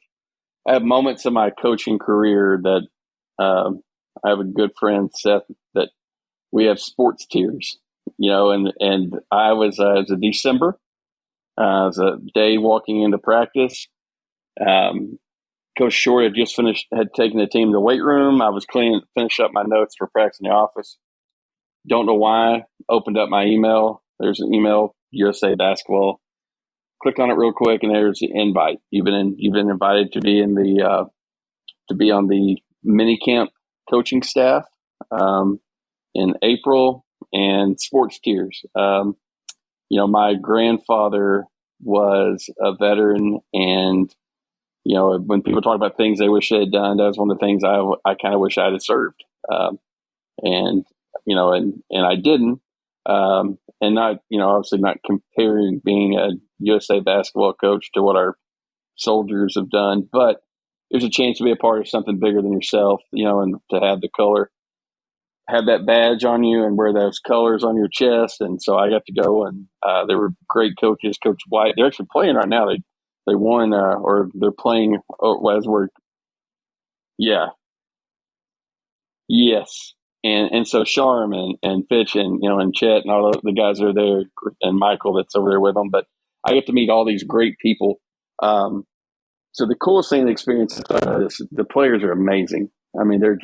have moments in my coaching career that I have a good friend, Seth, that we have sports tiers, and I was, it was a December, it was a day walking into practice. Coach Short had taken the team to the weight room. I was finished up my notes for practice in the office. Don't know why. Opened up my email. There's an email, USA Basketball. Click on it real quick, and there's the invite. You've been invited to be on the mini camp coaching staff in April, and sports tiers. My grandfather was a veteran, and when people talk about things they wish they had done, that was one of the things I kind of wish I had served. And I didn't. And not, obviously not comparing being a USA basketball coach to what our soldiers have done, but there's a chance to be a part of something bigger than yourself, and to have that badge on you and wear those colors on your chest. And so I got to go, and there were great coaches. Coach White, they're actually playing right now. They won, or they're playing as we're, yeah. Yes. And so Sharm and Fitch and Chet and all the guys that are there, and Michael that's over there with them. But I get to meet all these great people. So the coolest thing, the experience, the players are amazing. I mean, they're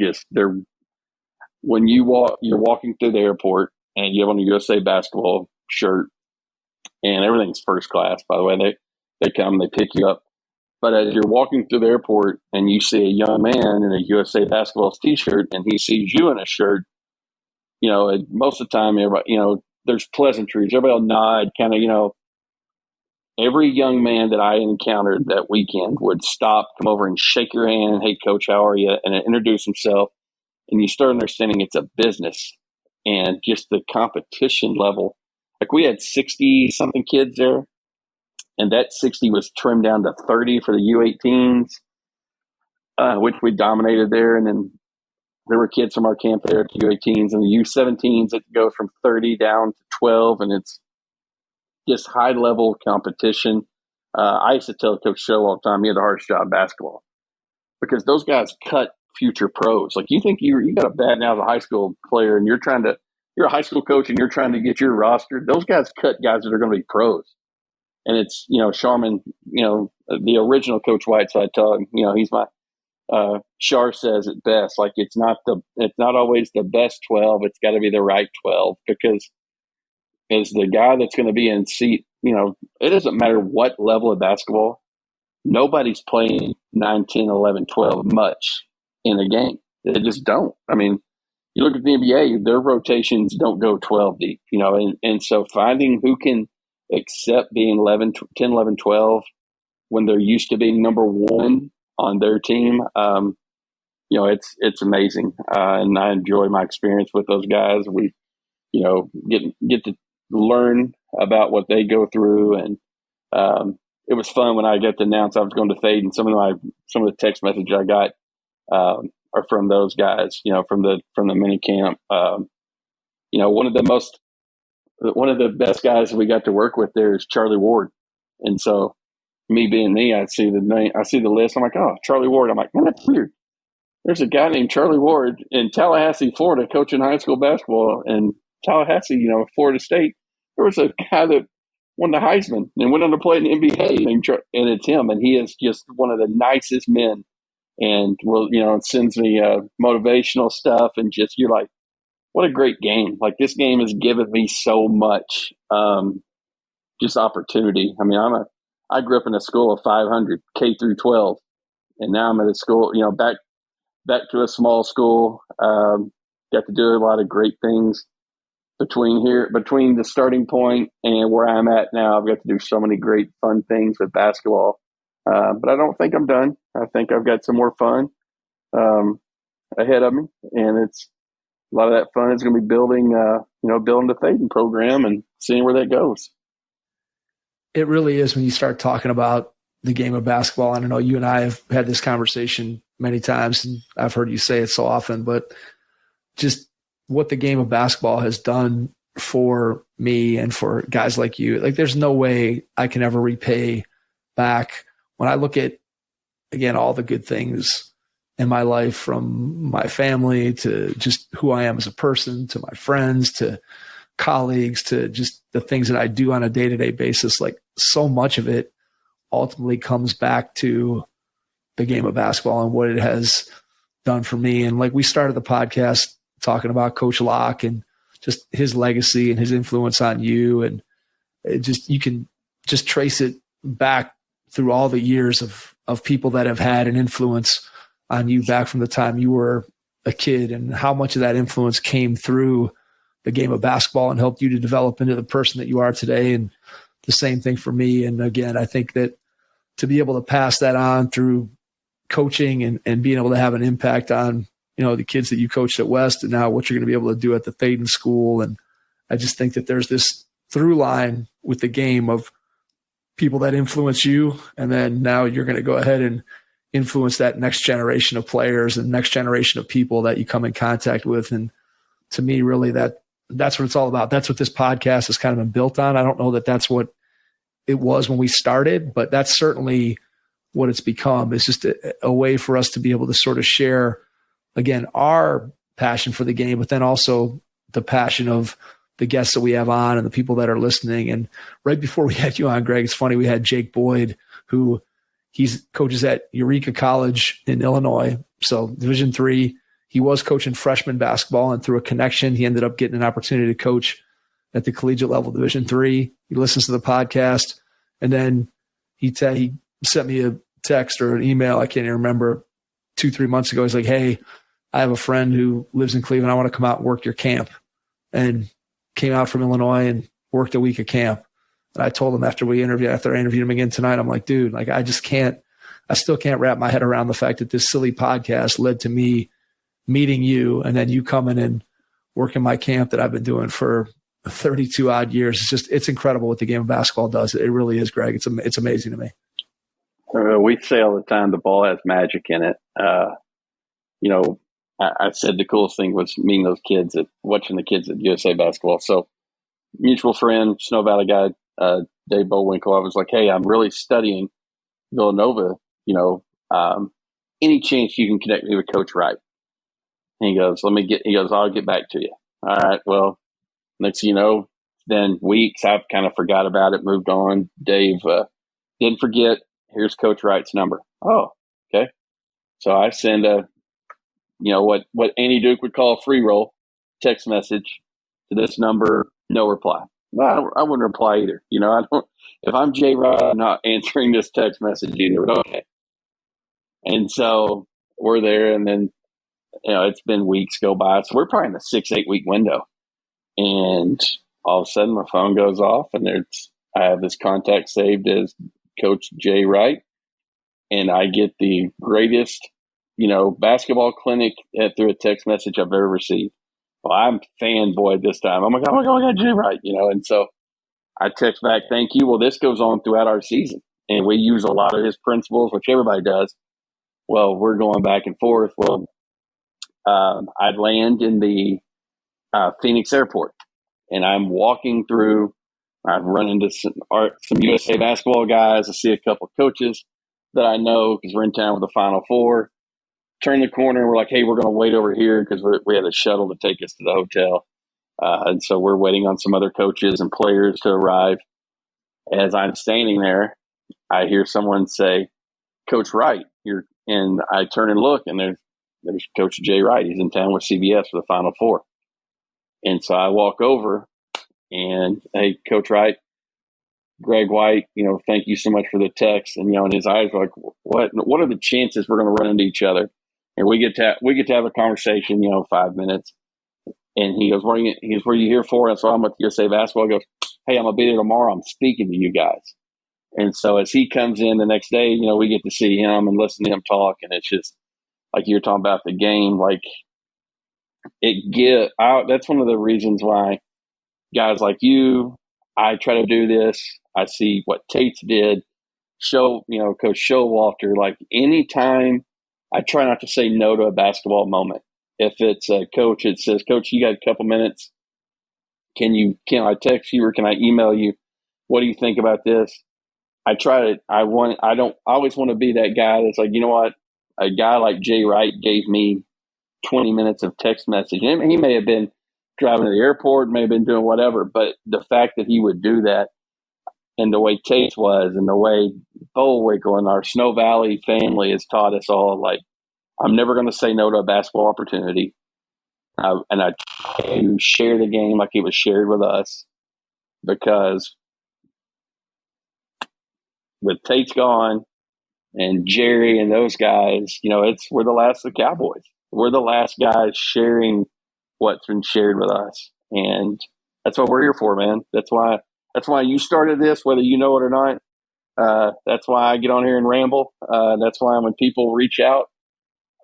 when you're walking through the airport and you have on a USA basketball shirt, and everything's first class, by the way. They come, they pick you up. But as you're walking through the airport and you see a young man in a USA basketball t-shirt and he sees you in a shirt, most of the time, everybody, there's pleasantries. Everybody will nod, kind of, every young man that I encountered that weekend would stop, come over and shake your hand. Hey, coach, how are you? And introduce himself. And you start understanding it's a business, and just the competition level. Like, we had 60 something kids there. And that 60 was trimmed down to 30 for the U18s, which we dominated there. And then there were kids from our camp there at the U18s, and the U17s, it goes from 30 down to 12. And it's just high level competition. I used to tell Coach Show all the time, he had the hardest job in basketball, because those guys cut future pros. Like, you think you got a bad now as a high school player, and you're a high school coach and you're trying to get your roster. Those guys cut guys that are going to be pros. And it's, Sharman, the original Coach White. So I tell him, he's my, Shar says it best. Like, it's not always the best 12. It's got to be the right 12, because as the guy that's going to be in seat, it doesn't matter what level of basketball, nobody's playing 9, 10, 11, 12 much in a game. They just don't. I mean, you look at the NBA, their rotations don't go 12 deep, and so finding who can accept being 10, 11, 12 when they're used to being number one on their team, it's amazing. And I enjoy my experience with those guys. get to learn about what they go through. And it was fun when I got to announce I was going to Thaden. Some of the text messages I got are from those guys, from the mini camp. One of the best guys we got to work with there is Charlie Ward. And so me being me, I see the name, I see the list. I'm like, oh, Charlie Ward. I'm like, man, that's weird. There's a guy named Charlie Ward in Tallahassee, Florida, coaching high school basketball. And Tallahassee, Florida State, there was a guy that won the Heisman and went on to play in the NBA named and it's him. And he is just one of the nicest men. And sends me motivational stuff, and just you're like, what a great game! Like, this game has given me so much, just opportunity. I mean, I grew up in a school of 500 K through 12, and now I'm at a school, back to a small school. Got to do a lot of great things between the starting point and where I'm at now. I've got to do so many great fun things with basketball. But I don't think I'm done. I think I've got some more fun ahead of me, and it's a lot of that fun is going to be building the Thaden program and seeing where that goes. It really is when you start talking about the game of basketball. I don't know, you and I have had this conversation many times, and I've heard you say it so often, but just what the game of basketball has done for me and for guys like you, like there's no way I can ever repay back. When I look at, again, all the good things in my life, from my family to just who I am as a person, to my friends, to colleagues, to just the things that I do on a day-to-day basis, like so much of it ultimately comes back to the game of basketball and what it has done for me. And like we started the podcast talking about Coach Locke and just his legacy and his influence on you. And you can just trace it back through all the years of people that have had an influence on you back from the time you were a kid, and how much of that influence came through the game of basketball and helped you to develop into the person that you are today. And the same thing for me. And again, I think that to be able to pass that on through coaching and being able to have an impact on, the kids that you coached at West, and now what you're going to be able to do at the Thaden School. And I just think that there's this through line with the game of people that influence you, and then now you're going to go ahead and influence that next generation of players and next generation of people that you come in contact with. And to me, really, that's what it's all about. That's what this podcast has kind of been built on. I don't know that that's what it was when we started, but that's certainly what it's become. It's just a way for us to be able to sort of share, again, our passion for the game, but then also the passion of the guests that we have on and the people that are listening. And right before we had you on, Greg, it's funny, we had Jake Boyd, who coaches at Eureka College in Illinois. So Division III, he was coaching freshman basketball, and through a connection, he ended up getting an opportunity to coach at the collegiate level, Division III. He listens to the podcast, and then he sent me a text or an email, I can't even remember, 2-3 months ago. He's like, hey, I have a friend who lives in Cleveland. I want to come out and work your camp. And came out from Illinois and worked a week of camp. And I told him after I interviewed him again tonight, I'm like, dude, like I still can't wrap my head around the fact that this silly podcast led to me meeting you, and then you coming and working my camp that I've been doing for 32 odd years. It's incredible what the game of basketball does. It really is, Greg. It's amazing to me. We say all the time, the ball has magic in it. I said the coolest thing was meeting those kids watching the kids at USA Basketball. So mutual friend, Snow Valley guy, Dave Bowinkle, I was like, hey, I'm really studying Villanova. Any chance you can connect me with Coach Wright? And he goes, I'll get back to you. All right. Well, next thing you know, then weeks, I've kind of forgot about it, moved on. Dave didn't forget. Here's Coach Wright's number. Oh, okay. So I send what Andy Duke would call a free roll text message to this number, no reply. Well, I wouldn't reply either. If I'm Jay Wright, I'm not answering this text message either, but okay. And so we're there, and then, it's been weeks go by. So we're probably in the 6-8 week window. And all of a sudden my phone goes off, and I have this contact saved as Coach Jay Wright. And I get the greatest, basketball clinic through a text message I've ever received. Well, I'm fanboy this time. I'm like, oh my God, Jay Wright, and so I text back, thank you. Well, this goes on throughout our season, and we use a lot of his principles, which everybody does. Well, we're going back and forth. Well, I land in the Phoenix airport, and I'm walking through. I've run into some USA basketball guys. I see a couple of coaches that I know because we're in town with the Final Four. Turn the corner, and we're like, hey, we're going to wait over here because we had a shuttle to take us to the hotel. And so we're waiting on some other coaches and players to arrive. As I'm standing there, I hear someone say, Coach Wright. And I turn and look, and there's Coach Jay Wright. He's in town with CBS for the Final Four. And so I walk over and, hey, Coach Wright, Greg White, thank you so much for the text. And, and his eyes are like, what are the chances we're going to run into each other? And we get to have a conversation, 5 minutes. And he goes, where are you here for? And so I'm with USA Basketball. He goes, hey, I'm going to be there tomorrow. I'm speaking to you guys. And so as he comes in the next day, we get to see him and listen to him talk. And it's just like you're talking about the game, like that's one of the reasons why guys like you, I try to do this. I see what Tate's did. Coach Showalter, like anytime I try not to say no to a basketball moment. If it's a coach, it says, Coach, you got a couple minutes. Can I text you or can I email you? What do you think about this? I always want to be that guy that's like, you know what? A guy like Jay Wright gave me 20 minutes of text message. And he may have been driving to the airport, may have been doing whatever, but the fact that he would do that and the way Tate was and the way Bullwinkle and our Snow Valley family has taught us all, like, I'm never going to say no to a basketball opportunity. And I try to share the game like it was shared with us, because with Tate's gone and Jerry and those guys, we're the last of the Cowboys. We're the last guys sharing what's been shared with us. And that's what we're here for, man. That's why you started this, whether you know it or not. That's why I get on here and ramble. That's why when people reach out,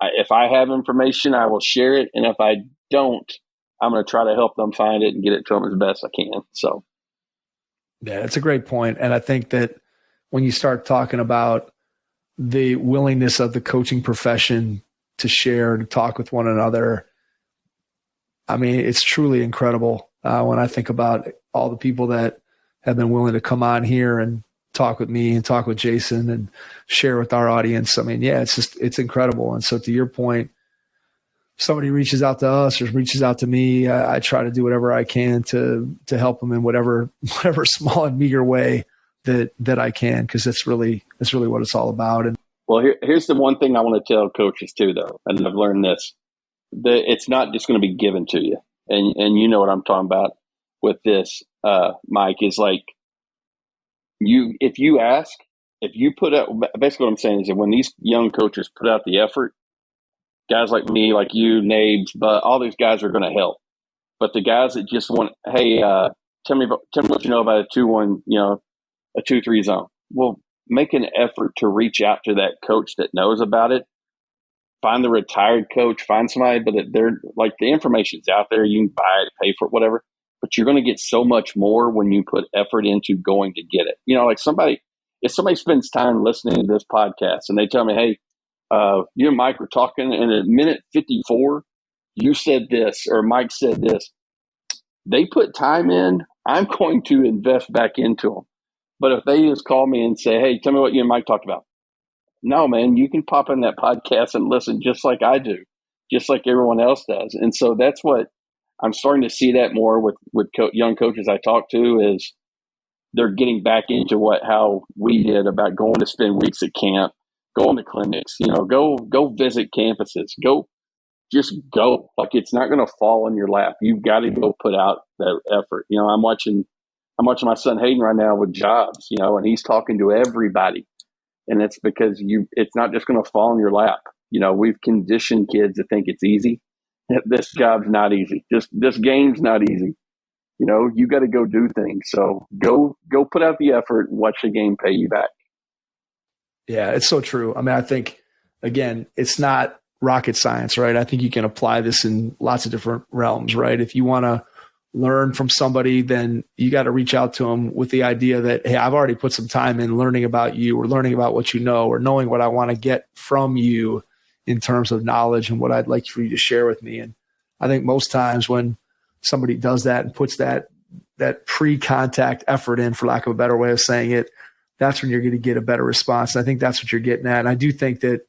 if I have information, I will share it. And if I don't, I'm going to try to help them find it and get it to them as best I can. So, yeah, that's a great point. And I think that when you start talking about the willingness of the coaching profession to share, to talk with one another, I mean, it's truly incredible when I think about all the people that have been willing to come on here and talk with me and talk with Jason and share with our audience. I mean, yeah, it's incredible. And so to your point, somebody reaches out to us or reaches out to me, I try to do whatever I can to help them in whatever small and meager way that I can, because that's really what it's all about. And well, here's the one thing I want to tell coaches too, though, and I've learned this: that it's not just going to be given to you, and you know what I'm talking about with this, Mike. Is like if you ask, if you put out, basically what I'm saying is that when these young coaches put out the effort, guys like me, like you, Nabes, but all these guys are going to help. But the guys that just want, hey, tell me what you know about a 2-1, a 2-3 zone. Well, make an effort to reach out to that coach that knows about it. Find the retired coach, find somebody, but they're like, the information's out there. You can buy it, pay for it, whatever. But you're going to get so much more when you put effort into going to get it. Like if somebody spends time listening to this podcast and they tell me, hey, you and Mike were talking, and at minute 54, you said this, or Mike said this. They put time in. I'm going to invest back into them. But if they just call me and say, hey, tell me what you and Mike talked about. No, man, you can pop in that podcast and listen just like I do, just like everyone else does. And so that's what I'm starting to see that more with young coaches I talk to, is they're getting back into how we did about going to spend weeks at camp, going to clinics, go visit campuses, just go. Like, it's not going to fall in your lap. You've got to go put out that effort. I'm watching my son Hayden right now with jobs, and he's talking to everybody. And it's because it's not just going to fall in your lap. We've conditioned kids to think it's easy. This job's not easy. This game's not easy. You got to go do things. So go put out the effort and watch the game pay you back. Yeah, it's so true. I mean, I think, again, it's not rocket science, right? I think you can apply this in lots of different realms, right? If you want to learn from somebody, then you got to reach out to them with the idea that, hey, I've already put some time in learning about you, or learning about what you know, or knowing what I want to get from you in terms of knowledge and what I'd like for you to share with me. And I think most times when somebody does that and puts that pre-contact effort in, for lack of a better way of saying it, that's when you're going to get a better response. And I think that's what you're getting at. And I do think that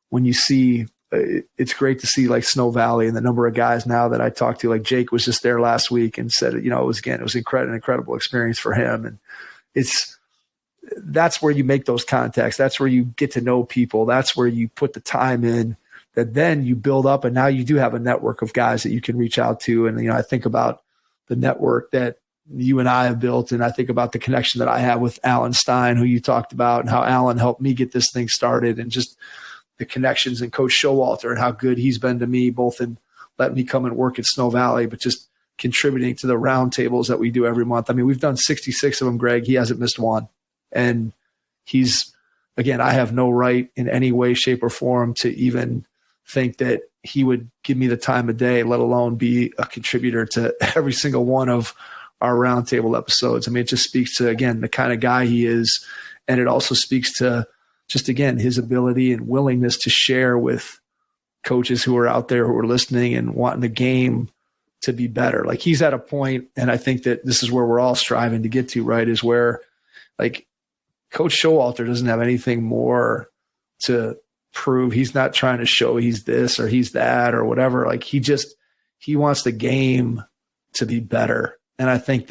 when you see, it's great to see like Snow Valley and the number of guys now that I talked to, like Jake was just there last week and said, it was an incredible experience for him. And that's where you make those contacts. That's where you get to know people. That's where you put the time in, that then you build up, and now you do have a network of guys that you can reach out to. And, I think about the network that you and I have built, and I think about the connection that I have with Alan Stein, who you talked about, and how Alan helped me get this thing started, and just the connections, and Coach Showalter and how good he's been to me, both in letting me come and work at Snow Valley, but just contributing to the roundtables that we do every month. I mean, we've done 66 of them, Greg. He hasn't missed one. And again, I have no right in any way, shape, or form to even think that he would give me the time of day, let alone be a contributor to every single one of our roundtable episodes. I mean, it just speaks to, again, the kind of guy he is. And it also speaks to just, again, his ability and willingness to share with coaches who are out there who are listening and wanting the game to be better. Like, he's at a point, and I think that this is where we're all striving to get to, right, is where, like, Coach Showalter doesn't have anything more to prove. He's not trying to show he's this or he's that or whatever. Like, he wants the game to be better. And I think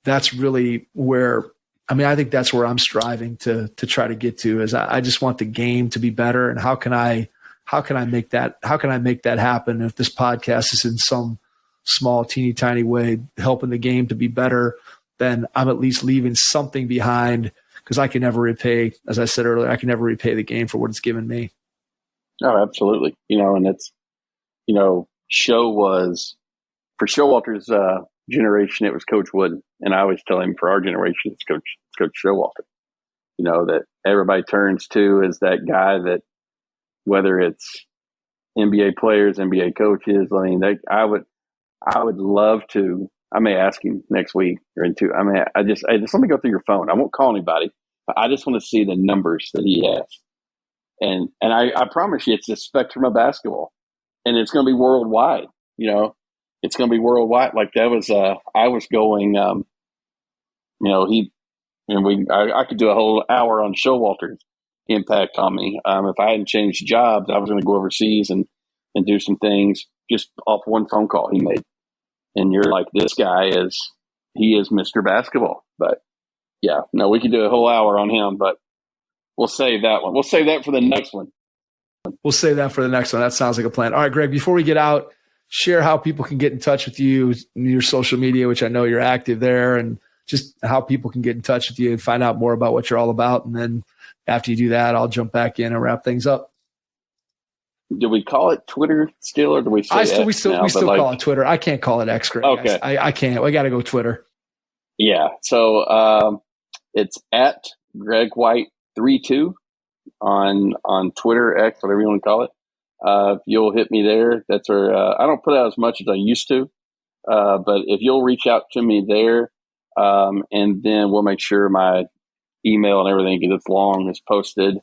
that's really where, I think that's where I'm striving to try to get to, is I just want the game to be better. And how can I make that happen? If this podcast is in some small, teeny tiny way helping the game to be better, then I'm at least leaving something behind, because I can never repay, as I said earlier, I can never repay the game for what it's given me. Oh, absolutely. And it's, Show was, for Showalter's generation, it was Coach Wooden. And I always tell him, for our generation, it's Coach Showalter. That everybody turns to as that guy that, whether it's NBA players, NBA coaches, I would love to. I may ask him next week or in two. I just let me go through your phone. I won't call anybody. I just want to see the numbers that he has. And I promise you, it's the spectrum of basketball, and it's going to be worldwide. It's going to be worldwide. Like, that was, I was going, I could do a whole hour on Showalter's impact on me. If I hadn't changed jobs, I was going to go overseas and do some things just off one phone call he made. And you're like, this guy is Mr. Basketball. But yeah, no, we could do a whole hour on him, but we'll save that one. We'll save that for the next one. We'll save that for the next one. That sounds like a plan. All right, Greg, before we get out, share how people can get in touch with you, your social media, which I know you're active there, and just how people can get in touch with you and find out more about what you're all about. And then after you do that, I'll jump back in and wrap things up. Do we call it Twitter still, or do we say we still call it Twitter? I can't call it X, Greg. Okay. I can't. We got to go Twitter. Yeah. So it's at Greg White 32 on Twitter, X, whatever you want to call it. You'll hit me there. That's where I don't put out as much as I used to, but if you'll reach out to me there, and then we'll make sure my email and everything, because it's long, is posted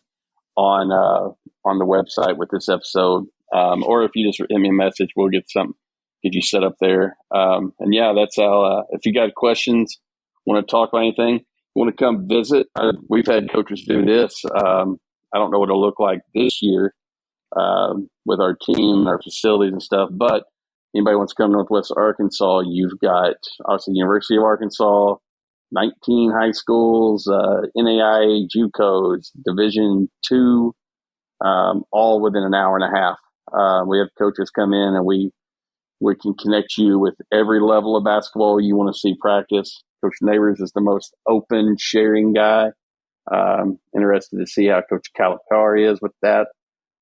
on the website with this episode. Or if you just hit me a message, we'll get you set up there. And yeah, that's how, if you got questions, want to talk about anything, want to come visit. We've had coaches do this. I don't know what it'll look like this year with our team, our facilities and stuff, but anybody wants to come to Northwest Arkansas, you've got obviously University of Arkansas, 19 high schools, NAIA, JUCOs, Division II, all within an hour and a half. We have coaches come in, and we can connect you with every level of basketball you want to see practice. Coach Neighbors is the most open, sharing guy. Interested to see how Coach Calipari is with that.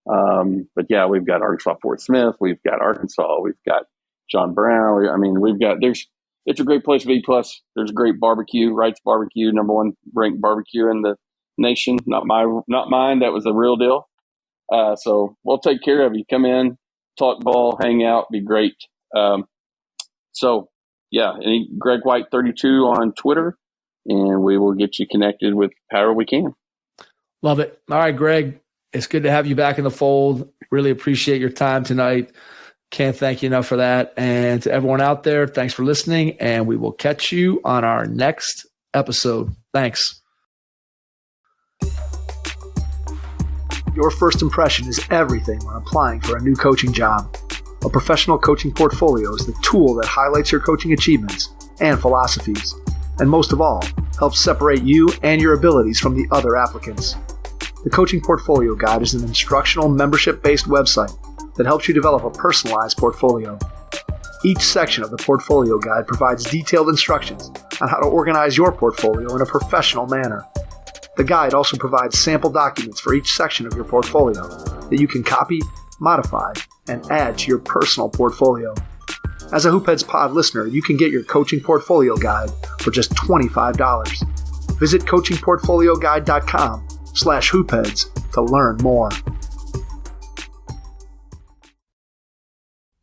But yeah, we've got Arkansas Fort Smith, we've got Arkansas, we've got John Brown. It's a great place to be. Plus, there's a great barbecue, Wright's Barbecue, #1 ranked barbecue in the nation. Not mine. That was the real deal. So we'll take care of you. Come in, talk ball, hang out, be great. Greg White 32 on Twitter, and we will get you connected with however we can. Love it. All right, Greg, it's good to have you back in the fold. Really appreciate your time tonight. Can't thank you enough for that. And to everyone out there, thanks for listening, and we will catch you on our next episode. Thanks. Your first impression is everything when applying for a new coaching job. A professional coaching portfolio is the tool that highlights your coaching achievements and philosophies, and most of all, helps separate you and your abilities from the other applicants. The Coaching Portfolio Guide is an instructional membership-based website that helps you develop a personalized portfolio. Each section of the Portfolio Guide provides detailed instructions on how to organize your portfolio in a professional manner. The guide also provides sample documents for each section of your portfolio that you can copy, modify, and add to your personal portfolio. As a Hoopheads Pod listener, you can get your Coaching Portfolio Guide for just $25. Visit coachingportfolioguide.com/hoopheads to learn more.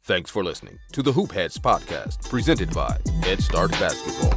Thanks for listening to the Hoop Heads podcast, presented by Head Start Basketball.